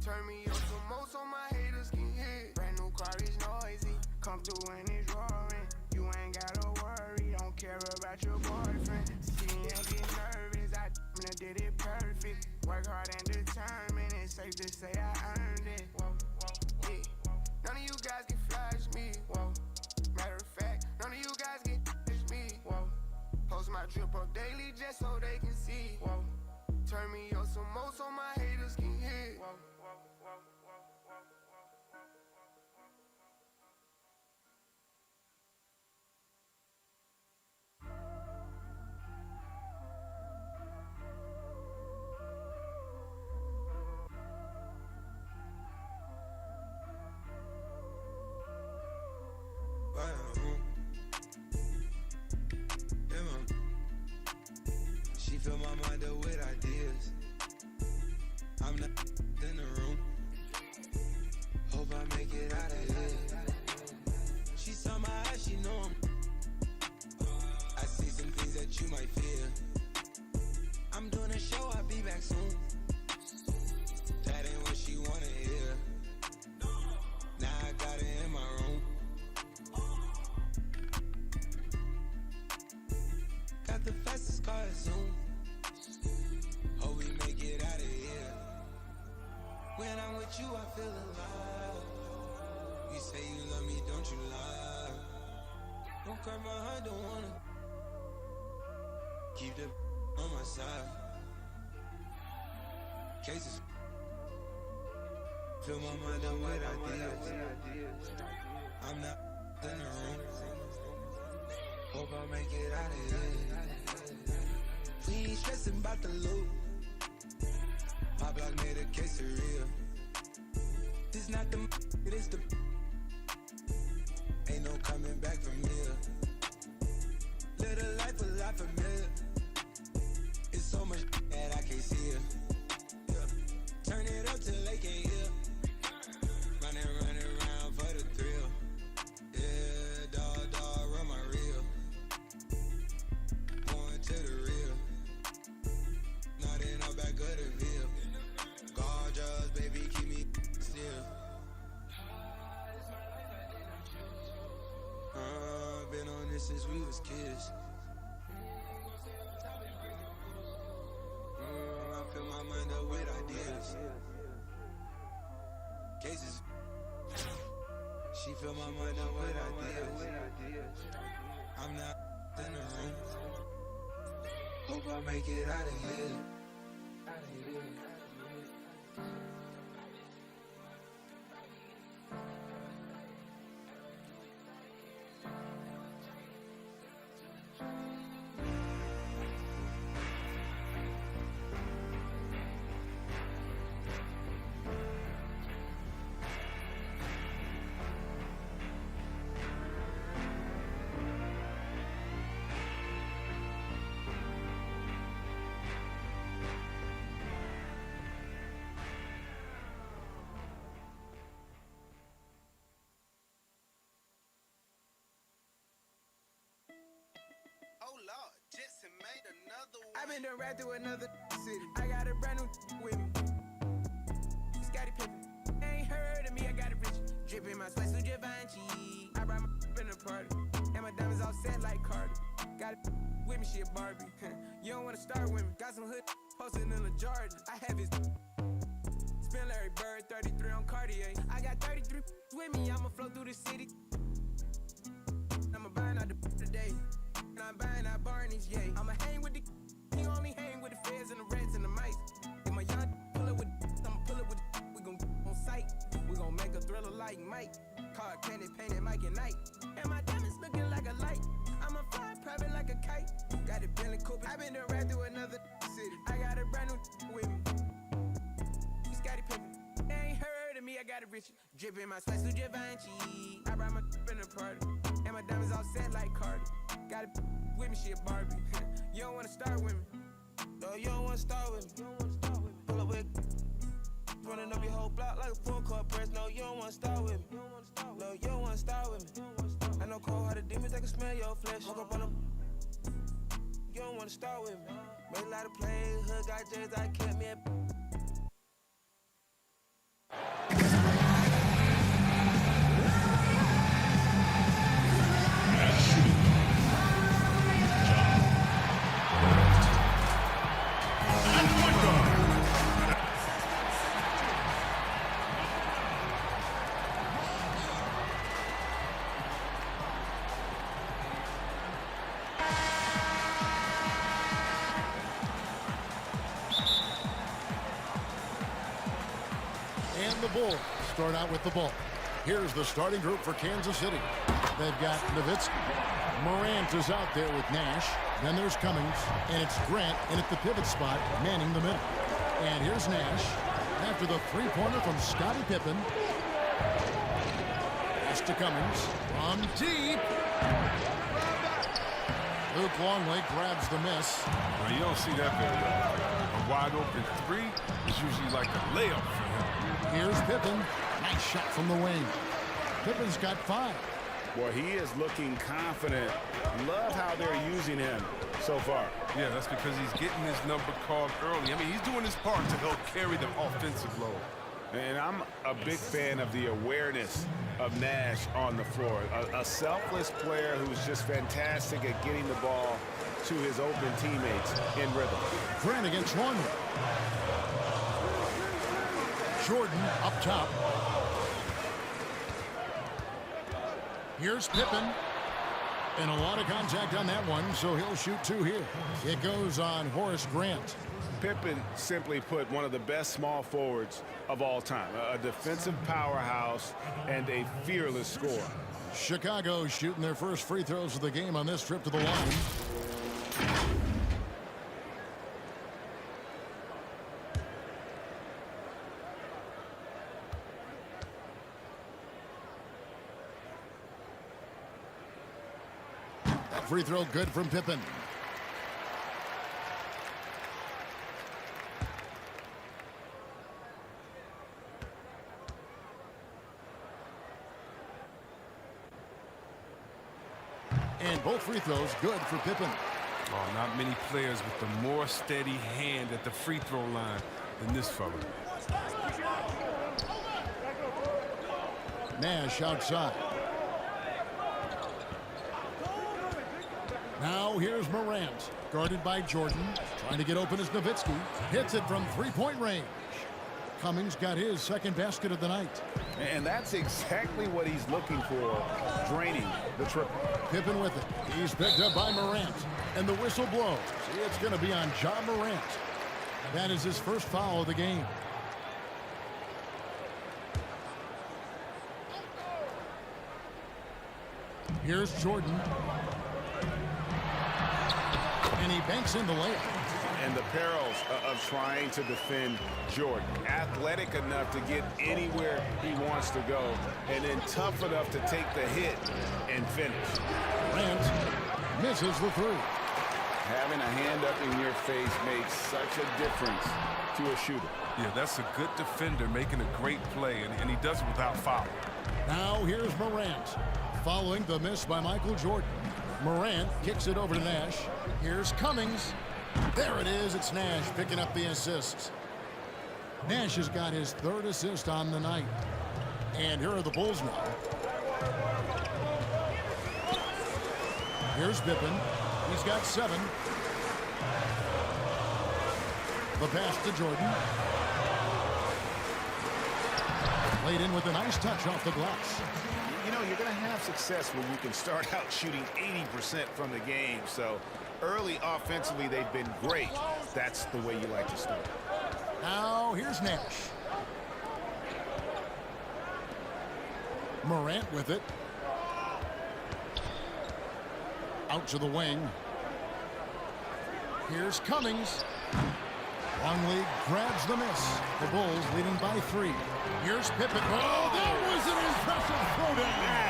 Turn me up so most of my haters can hear. Brand new car is noisy. Come through and it's roaring. You ain't gotta worry. Don't care about your boyfriend. See me and get nervous. I did it perfect. Work hard and determined. It's safe to say I earned it. Whoa, whoa, yeah. None of you guys can flash me. Whoa. Matter of fact, none of you guys can flash me. Whoa. Post my drip up daily just so they can see. Whoa. Turn me up so most of my haters can hear. Whoa. She fill my mind up with ideas. I'm not in the room. Hope I make it out of here. She saw my eyes, she know 'em. I see some things that you might fear. I'm doing a show, I'll be back soon. That ain't what she wanna hear. Now I got it in my room. Got the fastest car at Zoom. Hope we make it out of here. When I'm with you, I feel alive. You say you love me, don't you lie? Don't cry my heart, don't wanna. Keep the on my side. Cases. Fill my mind up with ideas. I'm not in the room. Hope I make it out of here. We ain't stressing about the loot. My block made a quesadilla. This not the it's the. Ain't no coming back from here. Live a life a lot familiar. It's so much that I can't see it. Yeah. Turn it up till they can't hear. Running around for the thrill. Yeah, dog, run my reel. Going to the real. Not in the back of the veil. Gorgeous, baby, keep me still. Been on this since we was kids. I fill my mind up with ideas. Cases. She fill my mind up with ideas. I'm not in the room. Hope I make it out of here. Oh Lord, Jetson made another one. I've been done right through another city. I got a brand new with me. Scottie Pippen. Ain't heard of me, I got it rich. Dripping my sweat to Givenchy. I brought my in the party. And my diamonds all set like Cardi. Got it with me, she a Barbie. You don't wanna start with me. Got some hood posted in the Jordan. I have his spin Larry Bird, 33 on Cartier. I got 33 with me, I'ma flow through the city. I'ma buy out the today. I'm buying out Barney's, yeah. I'ma hang with the he only hang with the feds and the reds and the mice. If my young pull up with I'ma pull up with we gon' on sight. We gon' make a thriller like Mike. Car candy painted Mike and Night. And my diamonds looking like a light. I'ma fly private like a kite. Got a Bentley Cooper. I been done right through another city. I got a brand new with me. Scottie Pippen. Ain't heard of me, I got it rich. Dripping my sweat to Givenchy. I brought my in the party. And my diamonds all set like Cardi. Got it with me, she a Barbie. You don't wanna start with me. No, you don't wanna start with me. Pull up with running up your whole block like a full court press. No, you don't wanna start with me. No, you don't wanna start with me. I know cold-hearted demons that can smell your flesh. Woke up on them. You don't wanna start with me. Made a lot of plays, hood got J's, I kept me a The Bulls start out with the ball. Here's the starting group for Kansas City. They've got Nowitzki. Morant is out there with Nash. Then there's Cummings, and it's Grant in at the pivot spot, manning the middle. And here's Nash after the three-pointer from Scottie Pippen. Pass to Cummings from deep. Luke Longley grabs the miss. Well, you don't see that very well. A wide open three is usually like a layup for him. Here's Pippen. Nice shot from the wing. Pippen's got 5. Boy, he is looking confident. Love how they're using him so far. Yeah, that's because he's getting his number called early. I mean, he's doing his part to help carry the offensive load. And I'm a big fan of the awareness of Nash on the floor. A selfless player who's just fantastic at getting the ball to his open teammates in rhythm. Grant against Longley. Jordan up top. Here's Pippen. And a lot of contact on that one, so he'll shoot 2 here. It goes on Horace Grant. Pippen, simply put, one of the best small forwards of all time. A defensive powerhouse and a fearless scorer. Chicago shooting their first free throws of the game on this trip to the line. That free throw good from Pippen. And both free throws good for Pippen. Oh, not many players with the more steady hand at the free throw line than this fella. Nash outside. Now here's Morant, guarded by Jordan. Trying to get open is Nowitzki. Hits it from three-point range. Cummings got his second basket of the night. And that's exactly what he's looking for, draining the triple. Pippen with it. He's picked up by Morant. And the whistle blows. It's going to be on Ja Morant. That is his first foul of the game. Here's Jordan. And he banks in the layup. And the perils of trying to defend Jordan. Athletic enough to get anywhere he wants to go, and then tough enough to take the hit and finish. Grant misses the three. Having a hand up in your face makes such a difference to a shooter. Yeah, that's a good defender making a great play, and he does it without foul. Now here's Morant, following the miss by Michael Jordan. Morant kicks it over to Nash. Here's Cummings. There it is. It's Nash picking up the assist. Nash has got his third assist on the night. And here are the Bulls now. Here's Pippen. He's got 7. The pass to Jordan. Played in with a nice touch off the glass. You know, you're going to have success when you can start out shooting 80% from the game. So early offensively, they've been great. That's the way you like to start. Now here's Nash. Morant with it. Out to the wing. Here's Cummings. Longley grabs the miss. The Bulls leading by 3. Here's Pippen. Oh, that was an impressive throwdown.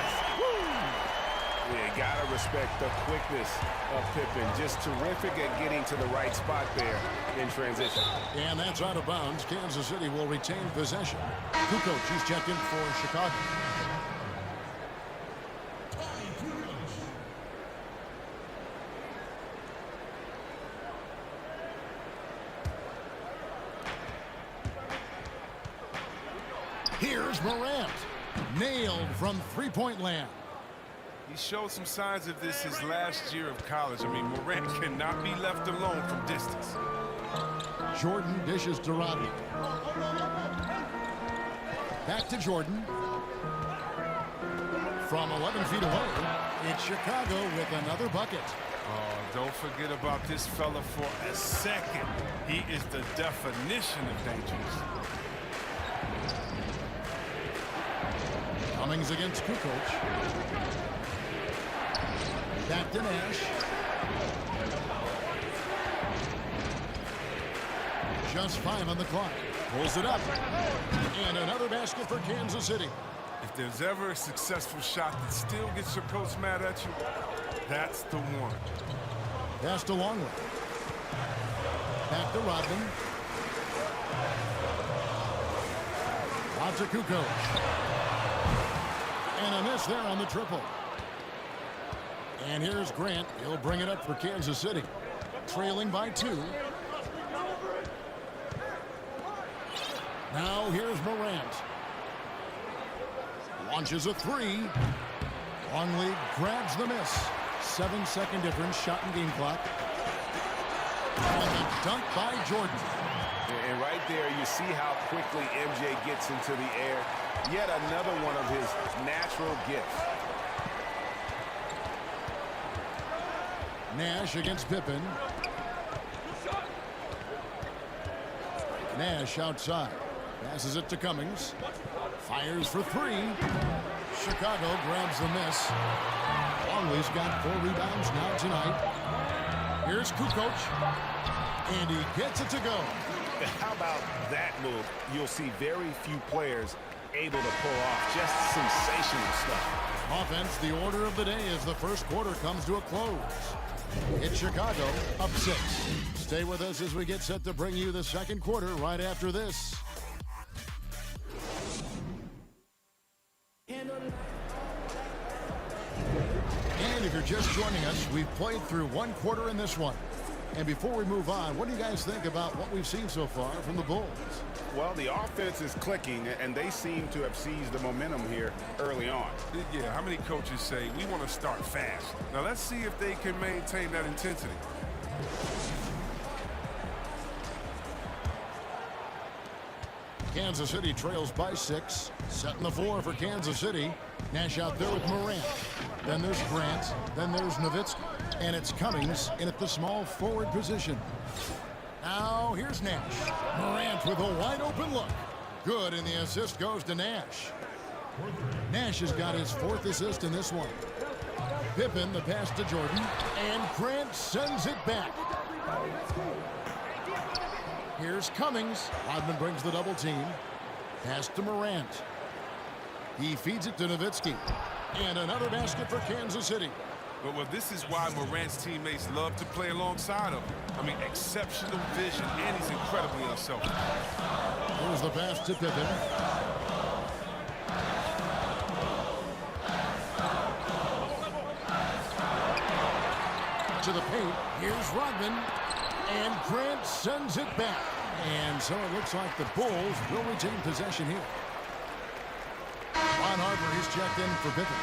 You gotta respect the quickness of Pippen. Just terrific at getting to the right spot there in transition. And that's out of bounds. Kansas City will retain possession. Kukoc, he's checked in for Chicago. Here's Morant. Nailed from three-point land. He showed some signs of this his last year of college. I mean, Morant cannot be left alone from distance. Jordan dishes to Rodney. Back to Jordan. From 11 feet away, it's Chicago with another bucket. Oh, don't forget about this fella for a second. He is the definition of dangerous. Cummings against Kukoc. Back to Nash. Just 5 on the clock. Pulls it up. And another basket for Kansas City. If there's ever a successful shot that still gets your coach mad at you, that's the one. Pass to Longley. Back to Rodman. Out to Kukoc. And a miss there on the triple. And here's Grant. He'll bring it up for Kansas City. Trailing by 2. Now here's Morant. Launches a 3. Longley grabs the miss. 7-second difference, shot and game clock. And the dunk by Jordan. And right there, you see how quickly MJ gets into the air. Yet another one of his natural gifts. Nash against Pippen. Nash outside. Passes it to Cummings. Fires for three. Chicago grabs the miss. Longley's got 4 rebounds now tonight. Here's Kukoc. And he gets it to go. How about that move? You'll see very few players able to pull off just sensational stuff. Offense, the order of the day as the first quarter comes to a close. It's Chicago up 6. Stay with us as we get set to bring you the second quarter right after this. And if you're just joining us, we've played through 1 quarter in this one. And before we move on, what do you guys think about what we've seen so far from the Bulls? Well, the offense is clicking, and they seem to have seized the momentum here early on. Yeah, how many coaches say we want to start fast? Now let's see if they can maintain that intensity. Kansas City trails by 6. Setting the floor for Kansas City. Nash out there with Morant. Then there's Grant. Then there's Nowitzki. And it's Cummings in at the small forward position. Now here's Nash. Morant with a wide open look. Good, and the assist goes to Nash. Nash has got his 4th assist in this one. Pippen, the pass to Jordan. And Grant sends it back. Here's Cummings. Rodman brings the double team. Pass to Morant. He feeds it to Nowitzki. And another basket for Kansas City. Well, this is why Morant's teammates love to play alongside him. I mean, exceptional vision, and he's incredibly unselfish. Here's the pass to Pippen. To the paint. Here's Rodman. And Grant sends it back. And so it looks like the Bulls will retain possession here. Ron Harper is checked in for Pippen.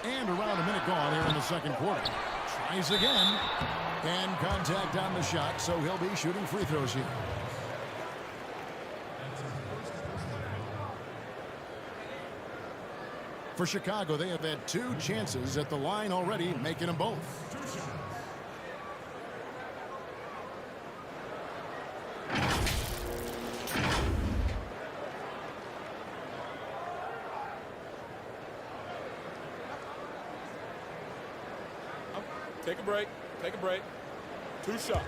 And around a minute gone here in the second quarter. Tries again. And contact on the shot, so he'll be shooting free throws here. For Chicago, they have had 2 chances at the line already, making them both. Take a break. Take a break. 2 shots.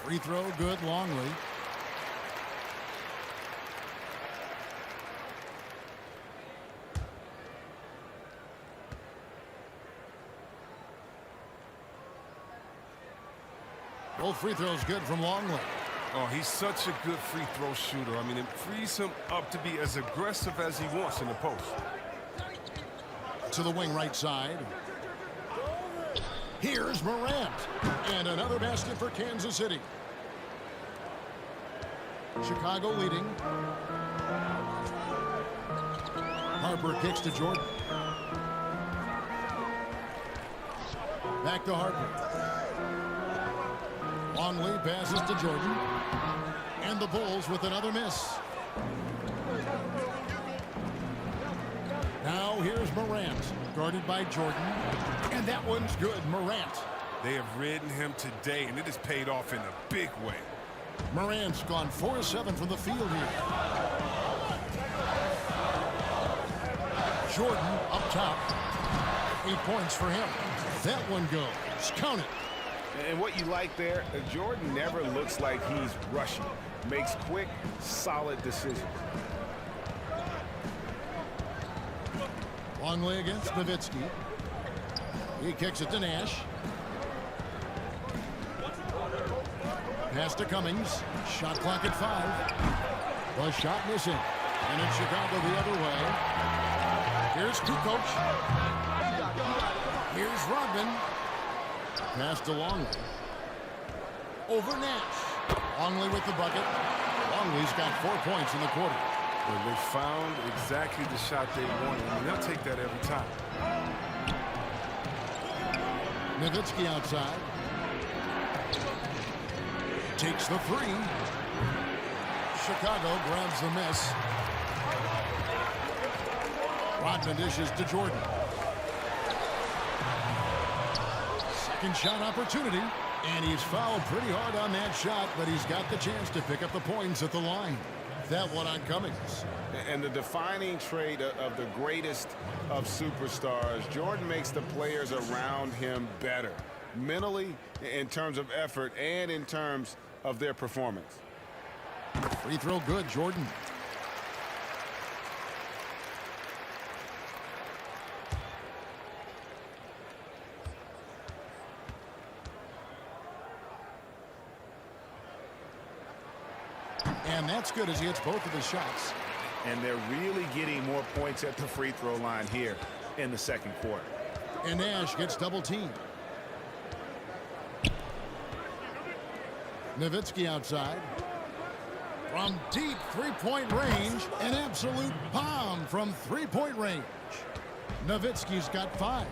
Free throw good, Longley. Both free throws good from Longley. Oh, he's such a good free throw shooter. I mean, it frees him up to be as aggressive as he wants in the post. To the wing right side. Here's Morant. And another basket for Kansas City. Chicago leading. Harper kicks to Jordan. Back to Harper. Longley passes to Jordan. And the Bulls with another miss. Now here's Morant, guarded by Jordan. And that one's good, Morant. They have ridden him today, and it has paid off in a big way. Morant's gone 4 of 7 from the field here. Jordan up top. 8 points for him. That one goes. Count it. And what you like there, Jordan never looks like he's rushing. Makes quick, solid decisions. Longley against Nowitzki. He kicks it to Nash. Pass to Cummings. Shot clock at 5. The shot missing. And it's Chicago the other way. Here's Kukoc. Here's Rodman. Pass to Longley. Over Nash. Longley with the bucket. Longley's got 4 points in the quarter. Well, they found exactly the shot they wanted. I mean, they'll take that every time. Nowitzki outside. Takes the three. Chicago grabs the miss. Rodman dishes to Jordan. Second shot opportunity. And he's fouled pretty hard on that shot, but he's got the chance to pick up the points at the line. That one on Cummings. And the defining trait of the greatest of superstars, Jordan makes the players around him better. Mentally, in terms of effort, and in terms of their performance. Free throw good, Jordan. And that's good as he hits both of his shots. And they're really getting more points at the free throw line here in the second quarter. And Nash gets double teamed. Nowitzki outside. From deep three-point range, an absolute bomb from three-point range. Nowitzki's got 5.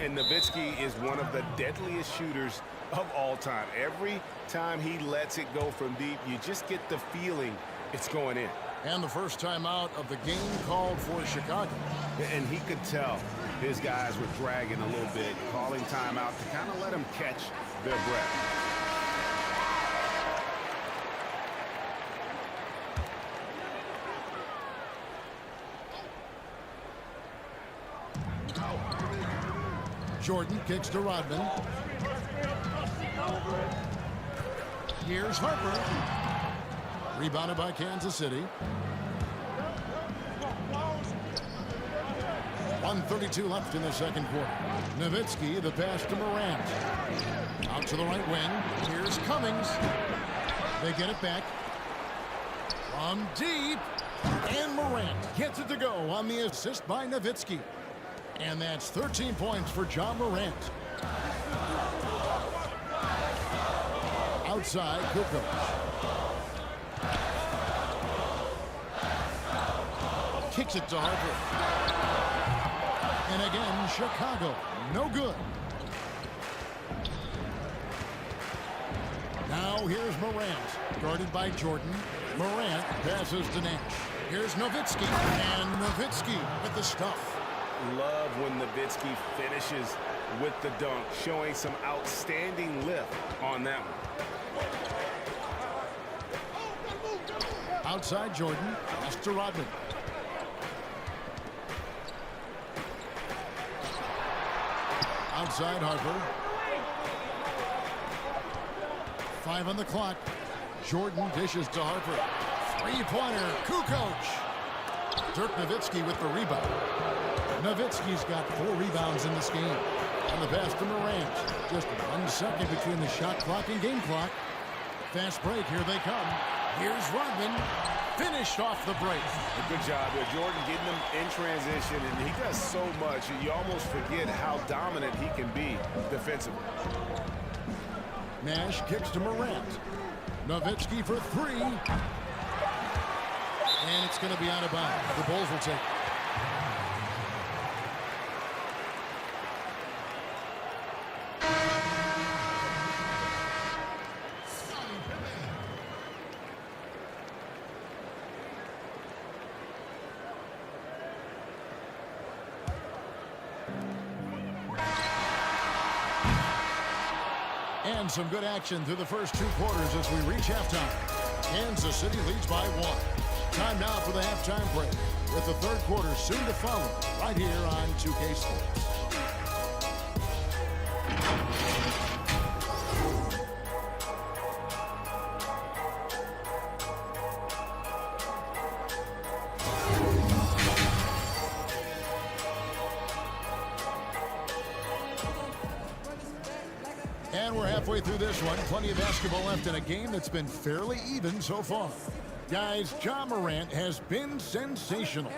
And Nowitzki is one of the deadliest shooters of all time. Every time he lets it go from deep, you just get the feeling it's going in. And the first time out of the game called for Chicago. And he could tell his guys were dragging a little bit, calling timeout to kind of let them catch their breath. Jordan kicks to Rodman. Here's Harper. Rebounded by Kansas City. 1:32 left in the second quarter. Nowitzki, the pass to Morant. Out to the right wing. Here's Cummings. They get it back. From deep. And Morant gets it to go on the assist by Nowitzki. And that's 13 points for John Morant. Outside, Kukoc. Kicks it to Harper. And again, Chicago. No good. Now here's Morant. Guarded by Jordan. Morant passes to Nash. Here's Nowitzki. And Nowitzki with the stuff. Love when Nowitzki finishes with the dunk, showing some outstanding lift on that one. Outside Jordan, pass to Rodman. Outside Harper. 5 on the clock. Jordan dishes to Harper. Three-pointer, Kukoc. Dirk Nowitzki with the rebound. Nowitzki's got 4 rebounds in this game. On the pass to Morant. Just 1 second between the shot clock and game clock. Fast break, here they come. Here's Rodman. Finished off the break. Good job there. Jordan getting them in transition, and he does so much, you almost forget how dominant he can be defensively. Nash kicks to Morant. Nowitzki for 3. And it's going to be out of bounds. The Bulls will take it. And some good action through the first 2 quarters as we reach halftime. Kansas City leads by 1. Time now for the halftime break, with the third quarter soon to follow, right here on 2K Sports. And we're halfway through this one. Plenty of basketball left in a game that's been fairly even so far. Guys, John Morant has been sensational.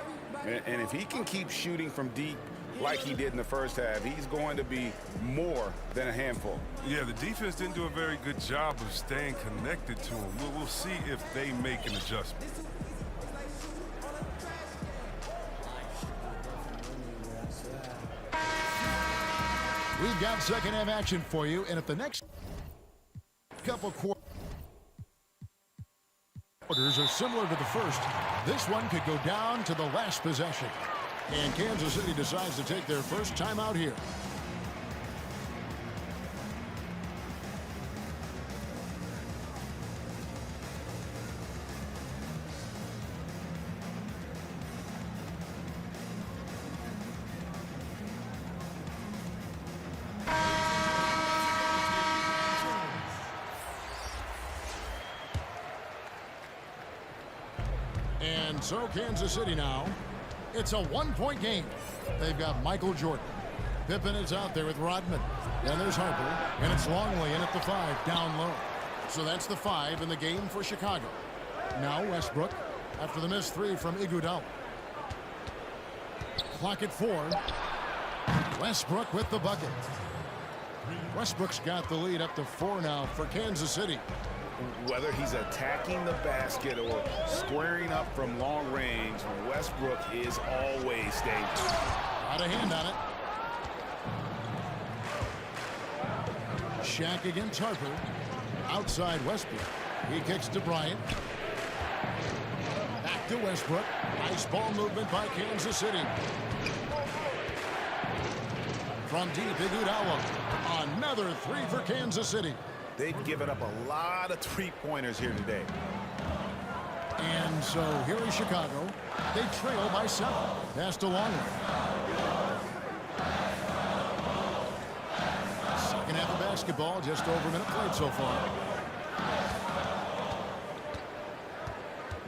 And if he can keep shooting from deep like he did in the first half, he's going to be more than a handful. Yeah, the defense didn't do a very good job of staying connected to him. We'll see if they make an adjustment. We've We've got second half action for you, and if the next couple quarters are similar to the first, this one could go down to the last possession. And Kansas City decides to take their first timeout here. And so Kansas City now, it's a one-point game. They've got Michael Jordan. Pippen is out there with Rodman. Then there's Harper, and it's Longley in at the 5, down low. So that's the 5 in the game for Chicago. Now Westbrook, after the missed 3 from Iguodala. Clock at 4. Westbrook with the bucket. Westbrook's got the lead up to 4 now for Kansas City. Whether he's attacking the basket or squaring up from long range, Westbrook is always dangerous. Got a hand on it. Shaq against Harper. Outside Westbrook. He kicks to Bryant. Back to Westbrook. Nice ball movement by Kansas City. From deep, Iguodala. Another 3 for Kansas City. They've given up a lot of three-pointers here today. And so here is Chicago. They trail by 7. Pass to Longley. Second half of basketball, just over a minute played so far.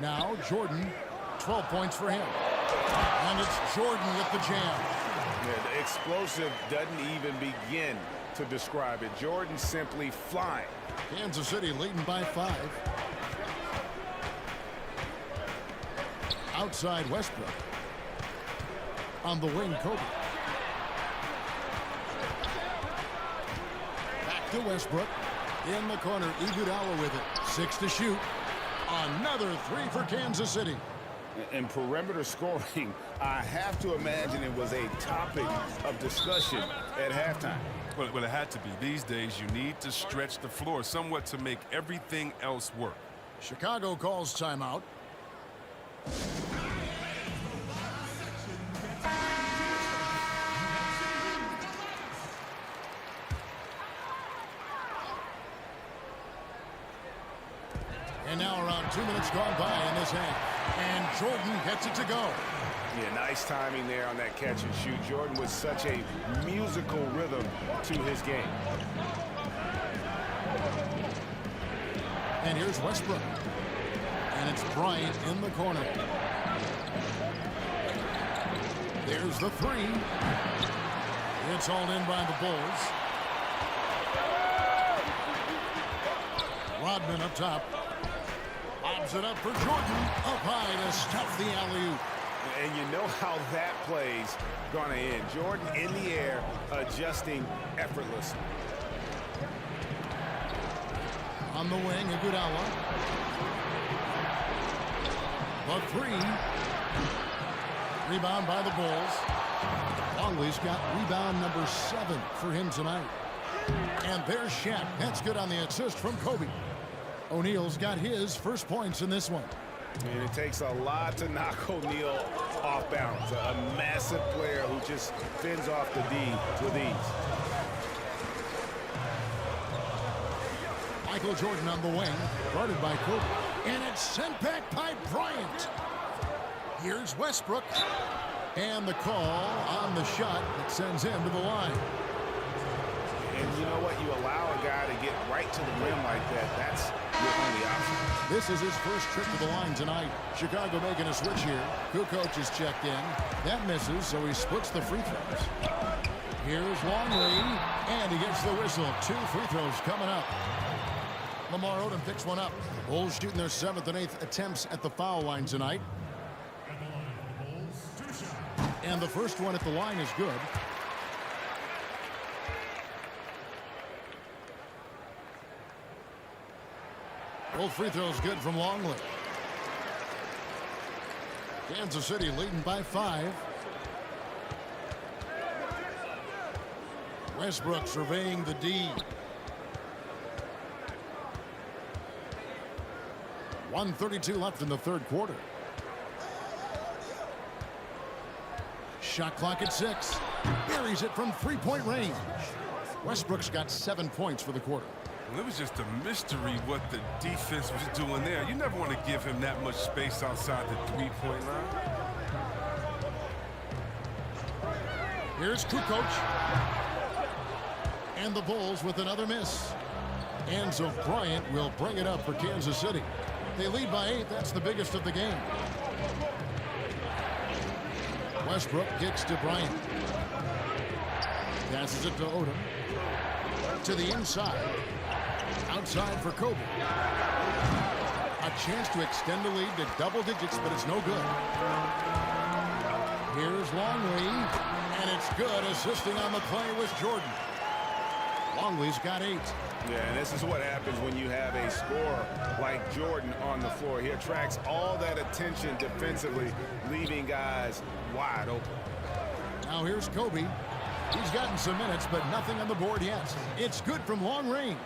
Now Jordan, 12 points for him. And it's Jordan with the jam. Yeah, the explosive doesn't even begin to describe it. Jordan simply flying. Kansas City leading by 5. Outside Westbrook. On the wing, Kobe. Back to Westbrook. In the corner, Iguodala with it. 6 to shoot. Another 3 for Kansas City. In perimeter scoring, I have to imagine it was a topic of discussion at halftime. Well, it had to be. These days, you need to stretch the floor somewhat to make everything else work. Chicago calls timeout. And now around 2 minutes gone by in this half. And Jordan gets it to go. Yeah, nice timing there on that catch and shoot. Jordan with such a musical rhythm to his game. And here's Westbrook. And it's Bryant in the corner. There's the 3. It's hauled in by the Bulls. Rodman up top. Lobs it up for Jordan. Up high to stuff the alley-oop. And you know how that play's gonna end. Jordan in the air, adjusting effortlessly. On the wing, Iguodala. The 3. Rebound by the Bulls. Longley's got rebound number 7 for him tonight. And there's Shaq. That's good on the assist from Kobe. O'Neal's got his first points in this one. And it takes a lot to knock O'Neal off balance. A massive player who just fends off the D with ease. Michael Jordan on the wing, guarded by Kobe. And it's sent back by Bryant. Here's Westbrook. And the call on the shot that sends him to the line. And you know what? You allow a guy to get right to the rim like that. That's your only option. This is his first trip to the line tonight. Chicago making a switch here. Kukoc is checked in. That misses, so he splits the free throws. Here's Longley, and he gets the whistle. 2 free throws coming up. Lamar Odom picks one up. Bulls shooting their 7th and 8th attempts at the foul line tonight. And the first one at the line is good. Both free throws good from Longley. Kansas City leading by 5. Westbrook surveying the D. 1:32 left in the third quarter. Shot clock at 6. Buries it from three-point range. Westbrook's got 7 points for the quarter. Well, it was just a mystery what the defense was doing there. You never want to give him that much space outside the three-point line. Here's Kukoc. And the Bulls with another miss. Enzo Bryant will bring it up for Kansas City. They lead by 8. That's the biggest of the game. Westbrook kicks to Bryant. Passes it to Odom. To the inside. Outside for Kobe. A chance to extend the lead to double digits, but it's no good. Here's Longley. And it's good. Assisting on the play was Jordan. Longley's got 8. Yeah, and this is what happens when you have a scorer like Jordan on the floor. He attracts all that attention defensively, leaving guys wide open. Now here's Kobe. He's gotten some minutes, but nothing on the board yet. It's good from long range.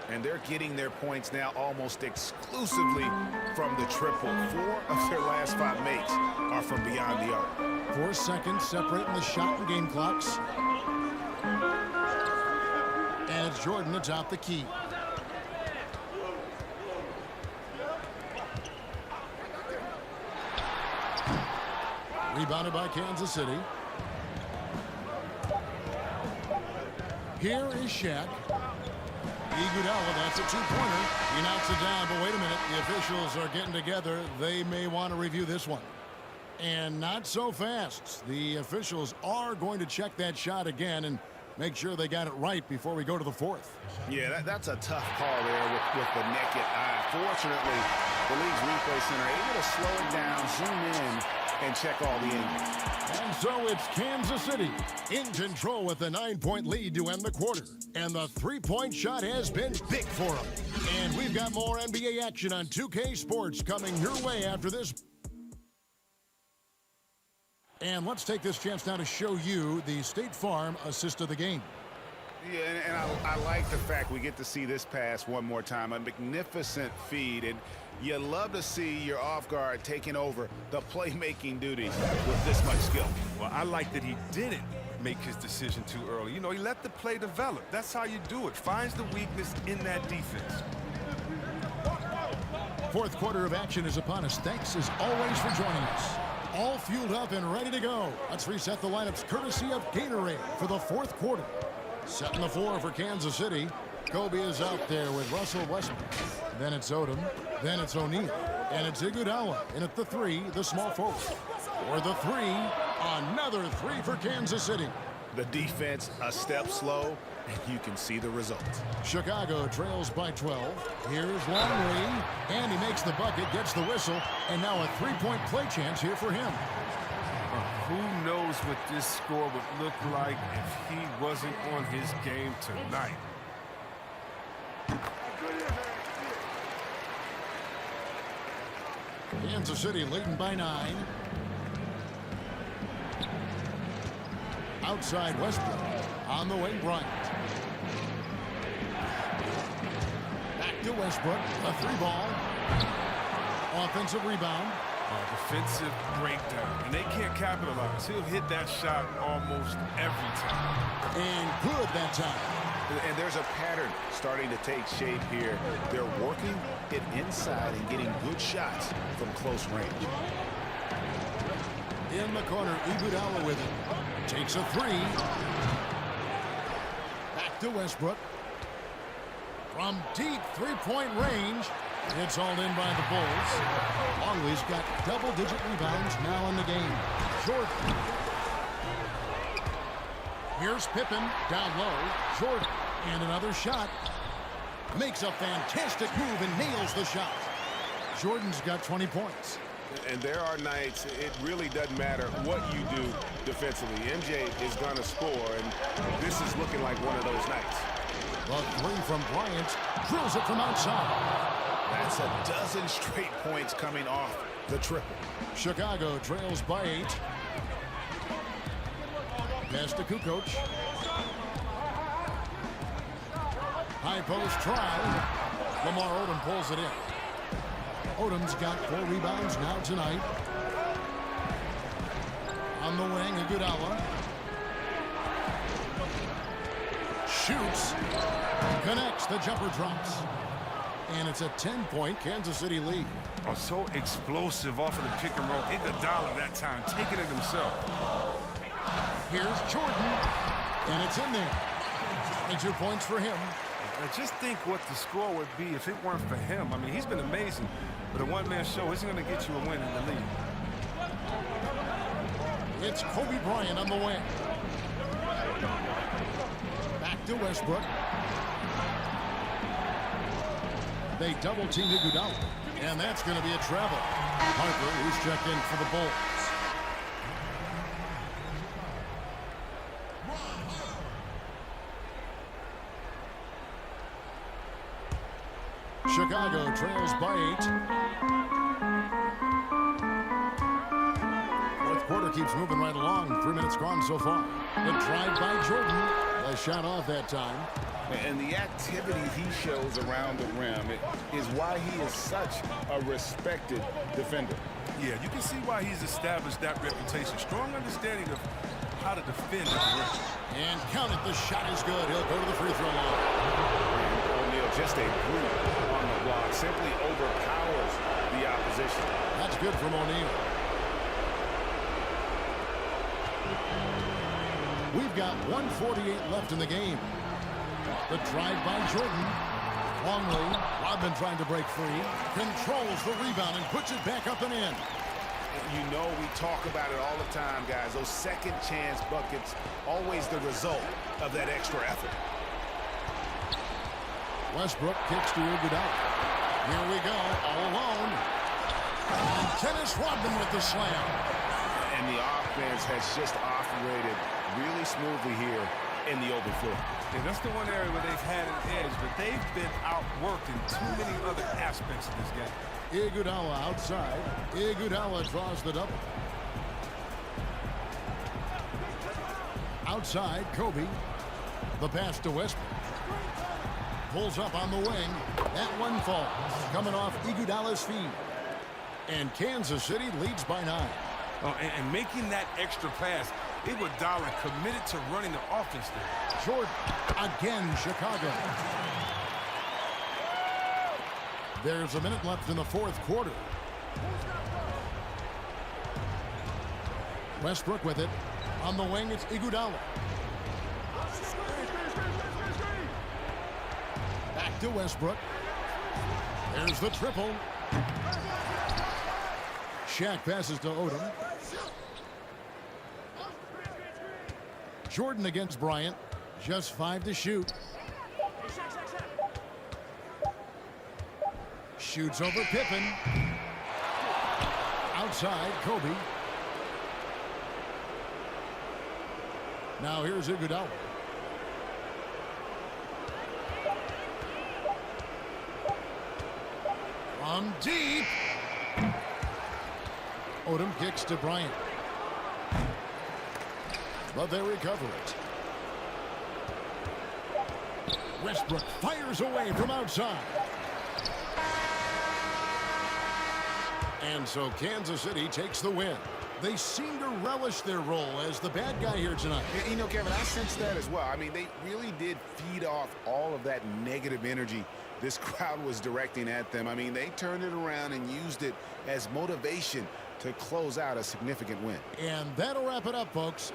And they're getting their points now almost exclusively from the triple. 4 of their last 5 makes are from beyond the arc. 4 seconds separating the shot and game clocks. And it's Jordan that's out the key. Rebounded by Kansas City. Here is Shaq. Iguodala, that's a two-pointer. He knocks it down, but wait a minute. The officials are getting together. They may want to review this one. And not so fast. The officials are going to check that shot again and make sure they got it right before we go to the fourth. Yeah, that's a tough call there with the naked eye. Fortunately, the league's replay center able to slow it down, zoom in, and check all the angles. And so it's Kansas City in control with a 9-point lead to end the quarter. And the three-point shot has been big for them. And we've got more NBA action on 2K Sports coming your way after this. And let's take this chance now to show you the State Farm assist of the game. Yeah, and I like the fact we get to see this pass one more time. A magnificent feed, and you love to see your off guard taking over the playmaking duties with this much skill. Well, I like that he didn't make his decision too early. You know, he let the play develop. That's how you do it. Finds the weakness in that defense. Fourth quarter of action is upon us. Thanks as always for joining us. All fueled up and ready to go. Let's reset the lineups courtesy of Gatorade for the fourth quarter. Setting the floor for Kansas City. Kobe is out there with Russell Westbrook. Then it's Odom. Then it's O'Neal. And it's Iguodala. And at the 3, the small forward. For the 3, another 3 for Kansas City. The defense a step slow, and you can see the results. Chicago trails by 12. Here's Longley. And he makes the bucket, gets the whistle. And now a three-point play chance here for him. Who knows what this score would look like if he wasn't on his game tonight. Kansas City leading by 9. Outside Westbrook. On the wing, Bryant. Back to Westbrook. A 3-ball. Offensive rebound. Defensive breakdown, and they can't capitalize. He'll hit that shot almost every time. And good that time. And there's a pattern starting to take shape here. They're working it inside and getting good shots from close range. In the corner, Iguodala with it. Takes a 3. Back to Westbrook. From deep three-point range. It's hauled in by the Bulls. Longley's got double-digit rebounds now in the game. Jordan. Here's Pippen down low. Jordan. And another shot. Makes a fantastic move and nails the shot. Jordan's got 20 points. And there are nights it really doesn't matter what you do defensively. MJ is going to score, and this is looking like one of those nights. The 3 from Bryant. Drills it from outside. That's a dozen straight points coming off the triple. Chicago trails by 8. Pass to Kukoc. High post try. Lamar Odom pulls it in. Odom's got 4 rebounds now tonight. On the wing, Iguodala. Shoots. Connects. The jumper drops. And it's a 10-point Kansas City lead. Oh, so explosive off of the pick and roll. Iguodala that time, taking it himself. Here's Jordan. And it's in there. 22 points for him. Just think what the score would be if it weren't for him. I mean, he's been amazing. But a one-man show isn't going to get you a win in the league. It's Kobe Bryant on the wing. Back to Westbrook. They double-team Iguodala. And that's going to be a travel. Harper, who's checked in for the Bulls. Chicago trails by 8. Fourth quarter keeps moving right along. 3 minutes gone so far. The drive by Jordan. A shot off that time. And the activity he shows around the rim is why he is such a respected defender. Yeah, you can see why he's established that reputation. Strong understanding of how to defend at the rim. And count it, the shot is good. He'll go to the free throw line. O'Neal, just a brute on the block, simply overpowers the opposition. That's good from O'Neal. We've got 1:48 left in the game. The drive by Jordan. Longley, Rodman trying to break free. Controls the rebound and puts it back up and in. You know we talk about it all the time, guys. Those second chance buckets, always the result of that extra effort. Westbrook kicks to Iguodala. Here we go, all alone. And Dennis Rodman with the slam. And the offense has just operated really smoothly here in the open floor. Yeah, that's the one area where they've had an edge, but they've been outworked in too many other aspects of this game. Iguodala outside. Iguodala draws the double. Outside, Kobe. The pass to Westbrook. Pulls up on the wing. That one falls. Coming off Iguodala's feet. And Kansas City leads by 9. Oh, and making that extra pass, Iguodala committed to running the offense there. Jordan, again, Chicago. There's a minute left in the fourth quarter. Westbrook with it. On the wing, it's Iguodala. Back to Westbrook. There's the triple. Shaq passes to Odom. Jordan against Bryant. Just 5 to shoot. Shoots over Pippen. Outside, Kobe. Now here's Iguodala. From deep. Odom kicks to Bryant. But they recover it. Westbrook fires away from outside. And so Kansas City takes the win. They seem to relish their role as the bad guy here tonight. You know, Kevin, I sense that as well. I mean, they really did feed off all of that negative energy this crowd was directing at them. I mean, they turned it around and used it as motivation to close out a significant win. And that'll wrap it up, folks.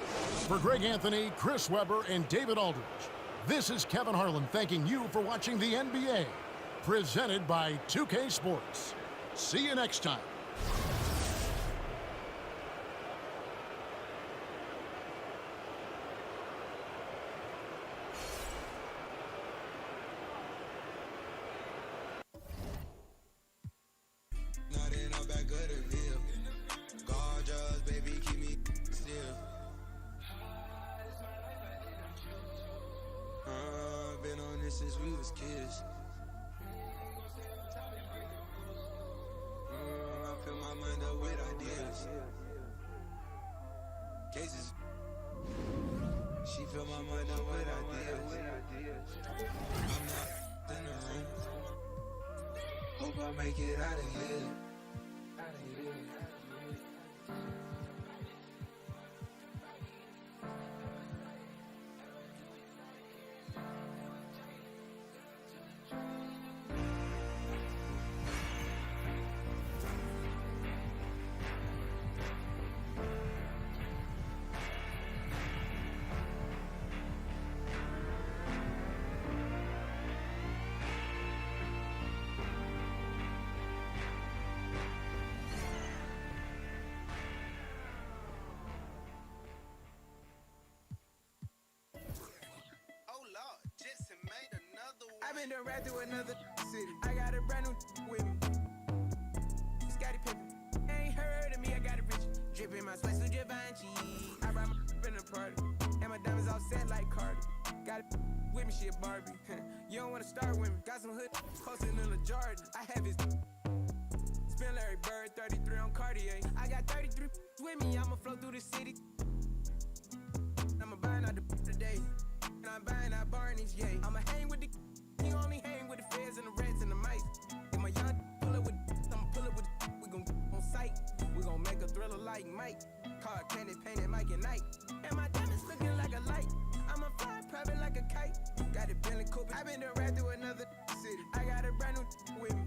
For Greg Anthony, Chris Webber, and David Aldridge, this is Kevin Harlan thanking you for watching the NBA, presented by 2K Sports. See you next time. Since we was kids. I fill my mind up with ideas. Cases. She fill my mind up with ideas. I'm not make it out of here. I've been done right through another city. I got a brand new with me. Scotty Pippen. Ain't heard of me, I got a rich. Dripping my sweat to Givenchy. I brought my in the party. And my diamonds all set like Cardi. Got it with me, shit Barbie. You don't wanna start with me. Got some hood posted in the Jordan. I have his spin Larry Bird, 33 on Cartier. I got 33 with me, I'ma flow through the city. I'ma buying out the today. And I'm buying out Barney's, yeah. I'ma hang with the he only hang with the feds and the reds and the mice. If my young pull up with I'ma pull up with we gon' on sight. We gon' make a thriller like Mike. Car candy painted Mike and Night. And my diamonds looking like a light. I'ma fly private like a kite. Got it Bentley Cooper. I been done right through another city. I got a brand new with me.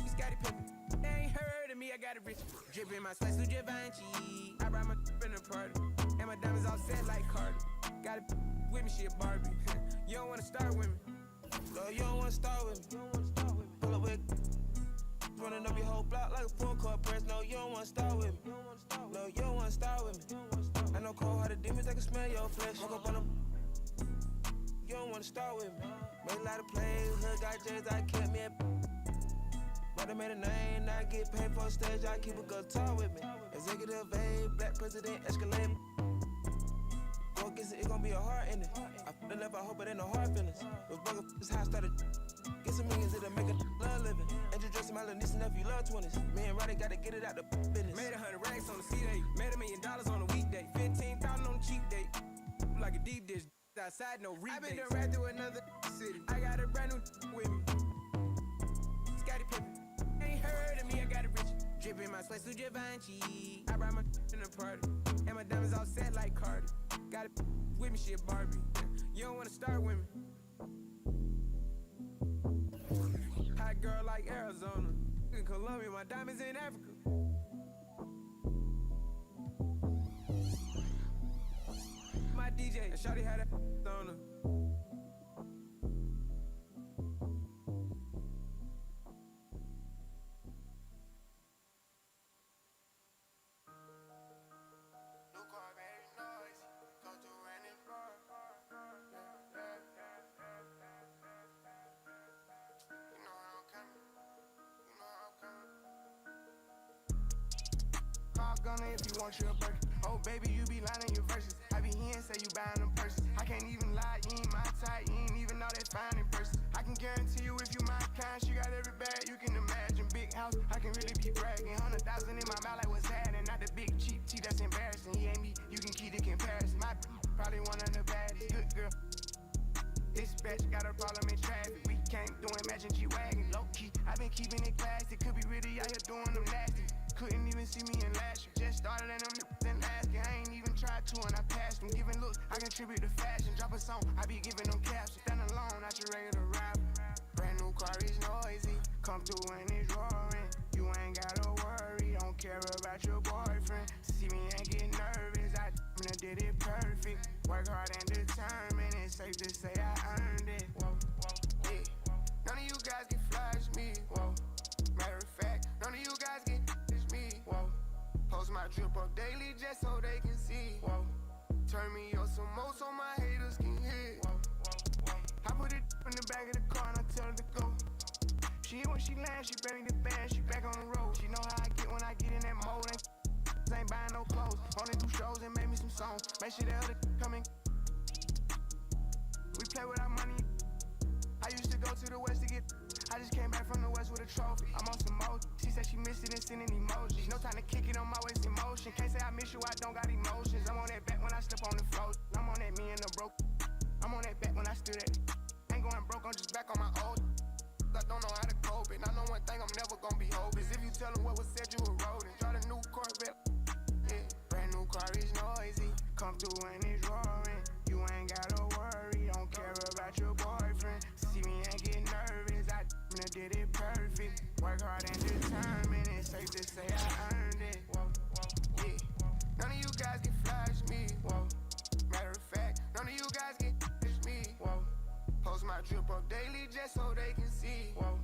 Scotty Pippen. They ain't heard of me, I got a rich. Dripping my sweat to Givenchy. I brought my in the party. And my diamonds all set like Cardi. Got it with me, shit Barbie. You don't wanna start with me. No, you don't wanna start with me. Pull up with running up your whole block like a full court press. No, you don't wanna start with me. No, you don't wanna start with me. I know cold-hearted demons that can smell your flesh. Walk up on them. You don't wanna start with me. Made a lot of plays, hood got J's, I kept me at. Mother made a name, now I get paid for a stage, I keep a good talk with me. Executive A, black president, Escalade. Go against it gon' be a hard ending. I f***ed the left, I hope it ain't no hard feelings. Those bugger f***s how I started. Get some millions, it'll make a love living. Introducing my little niece and nephew, love 20s. Me and Roddy gotta get it out the business. Made 100 racks on the C-Day. Made $1 million on a weekday. 15,000 on a cheap date. Like a deep dish. Outside, no rebates. I been done right through another city. I got a brand new with me. Scotty Pippen. Ain't heard of me, I got a rich. Dripping my sweat to Givenchy. I brought my in the party. And my diamonds all set like Cardi. Got it with me, shit Barbie. You don't wanna start with me. Hot girl like Arizona. In Colombia, my diamonds in Africa. My DJ, and shawty had that on her. If you want your burger, oh baby, you be lying your verses. I be here and say you buying them purses. I can't even lie, you ain't my type, you ain't even know that fine in person. I can guarantee you if you my kind, she got every bag you can imagine. Big house, I can really be bragging. 100,000 in my mouth like what's happening. Not the big cheap tea that's embarrassing. He ain't me, you can keep the comparison. My probably one of the baddest, good girl. This bitch got a problem in traffic. We came doing matching G-Wagon, low key. I been keeping it classy. Could be really out here doing them nasty. Couldn't even see me in last year. Just started in them then asking. I ain't even tried to and I passed them. Giving looks, I contribute to fashion. Drop a song, I be giving them captions. Stand alone, not your regular rapper. Brand new car is noisy. Come through and it's roaring. You ain't gotta worry. Don't care about your boyfriend. See me and get nervous. I did it perfect. Work hard and determined. It's safe to say I earned it. Whoa, yeah. None of you guys can flash me. Whoa. Matter of fact, none of you guys get me. Whoa. Post my drip up daily just so they can see. Whoa. Turn me up some more so my haters can hear. Whoa. I put it in the back of the car and I tell her to go. She hit when she lands, she bring the band, she back on the road. She know how I get when I get in that mode. Ain't buying no clothes, only do shows and make me some songs. Make sure the other come in. We play with our money. I used to go to the west to get. I just came back from the west with a trophy. I'm on some mode. She said she missed it and sending emojis. No time to kick it on my waist in motion. Can't say I miss you, I don't got emotions. I'm on that back when I step on the floor. I'm on that me and the broke. I'm on that back when I stood at. Ain't going broke, I'm just back on my old. I don't know how to cope. hoping. I know one thing I'm never gonna be hopeless. If you tell them what was said, you a rodent. Drive a new Corvette. Yeah, brand new car is noisy. Come through and it's roaring. You ain't gotta worry. Don't care about your boyfriend. See me and get nervous. I did it perfect. Work hard and determined. It's safe to say I earned it. Whoa, whoa, yeah. None of you guys can flash me. Whoa. Matter of fact, none of you guys can flash me. Whoa. Post my drip up daily just so they can see. Whoa.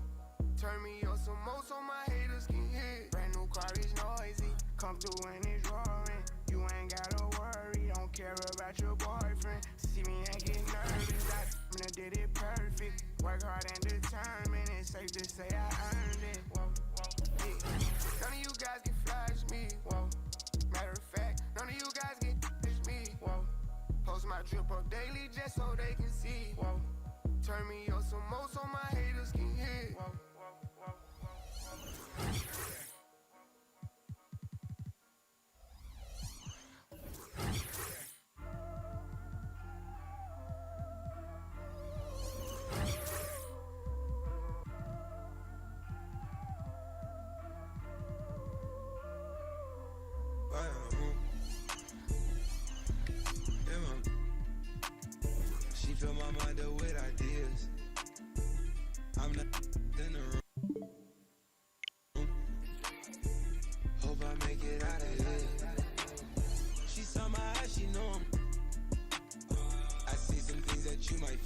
Turn me up some more so my haters can hear. Brand new car is noisy. Come through and it's roaring. You ain't gotta worry. Don't care about your boyfriend. See me and get nervous. I did it perfect. Work hard and determined. It's safe to say I earned it. Whoa, whoa, yeah. None of you guys can flash me. Whoa. Matter of fact, none of you guys can flash me. Whoa. Post my drip up daily just so they can see. Whoa. Turn me up some more so my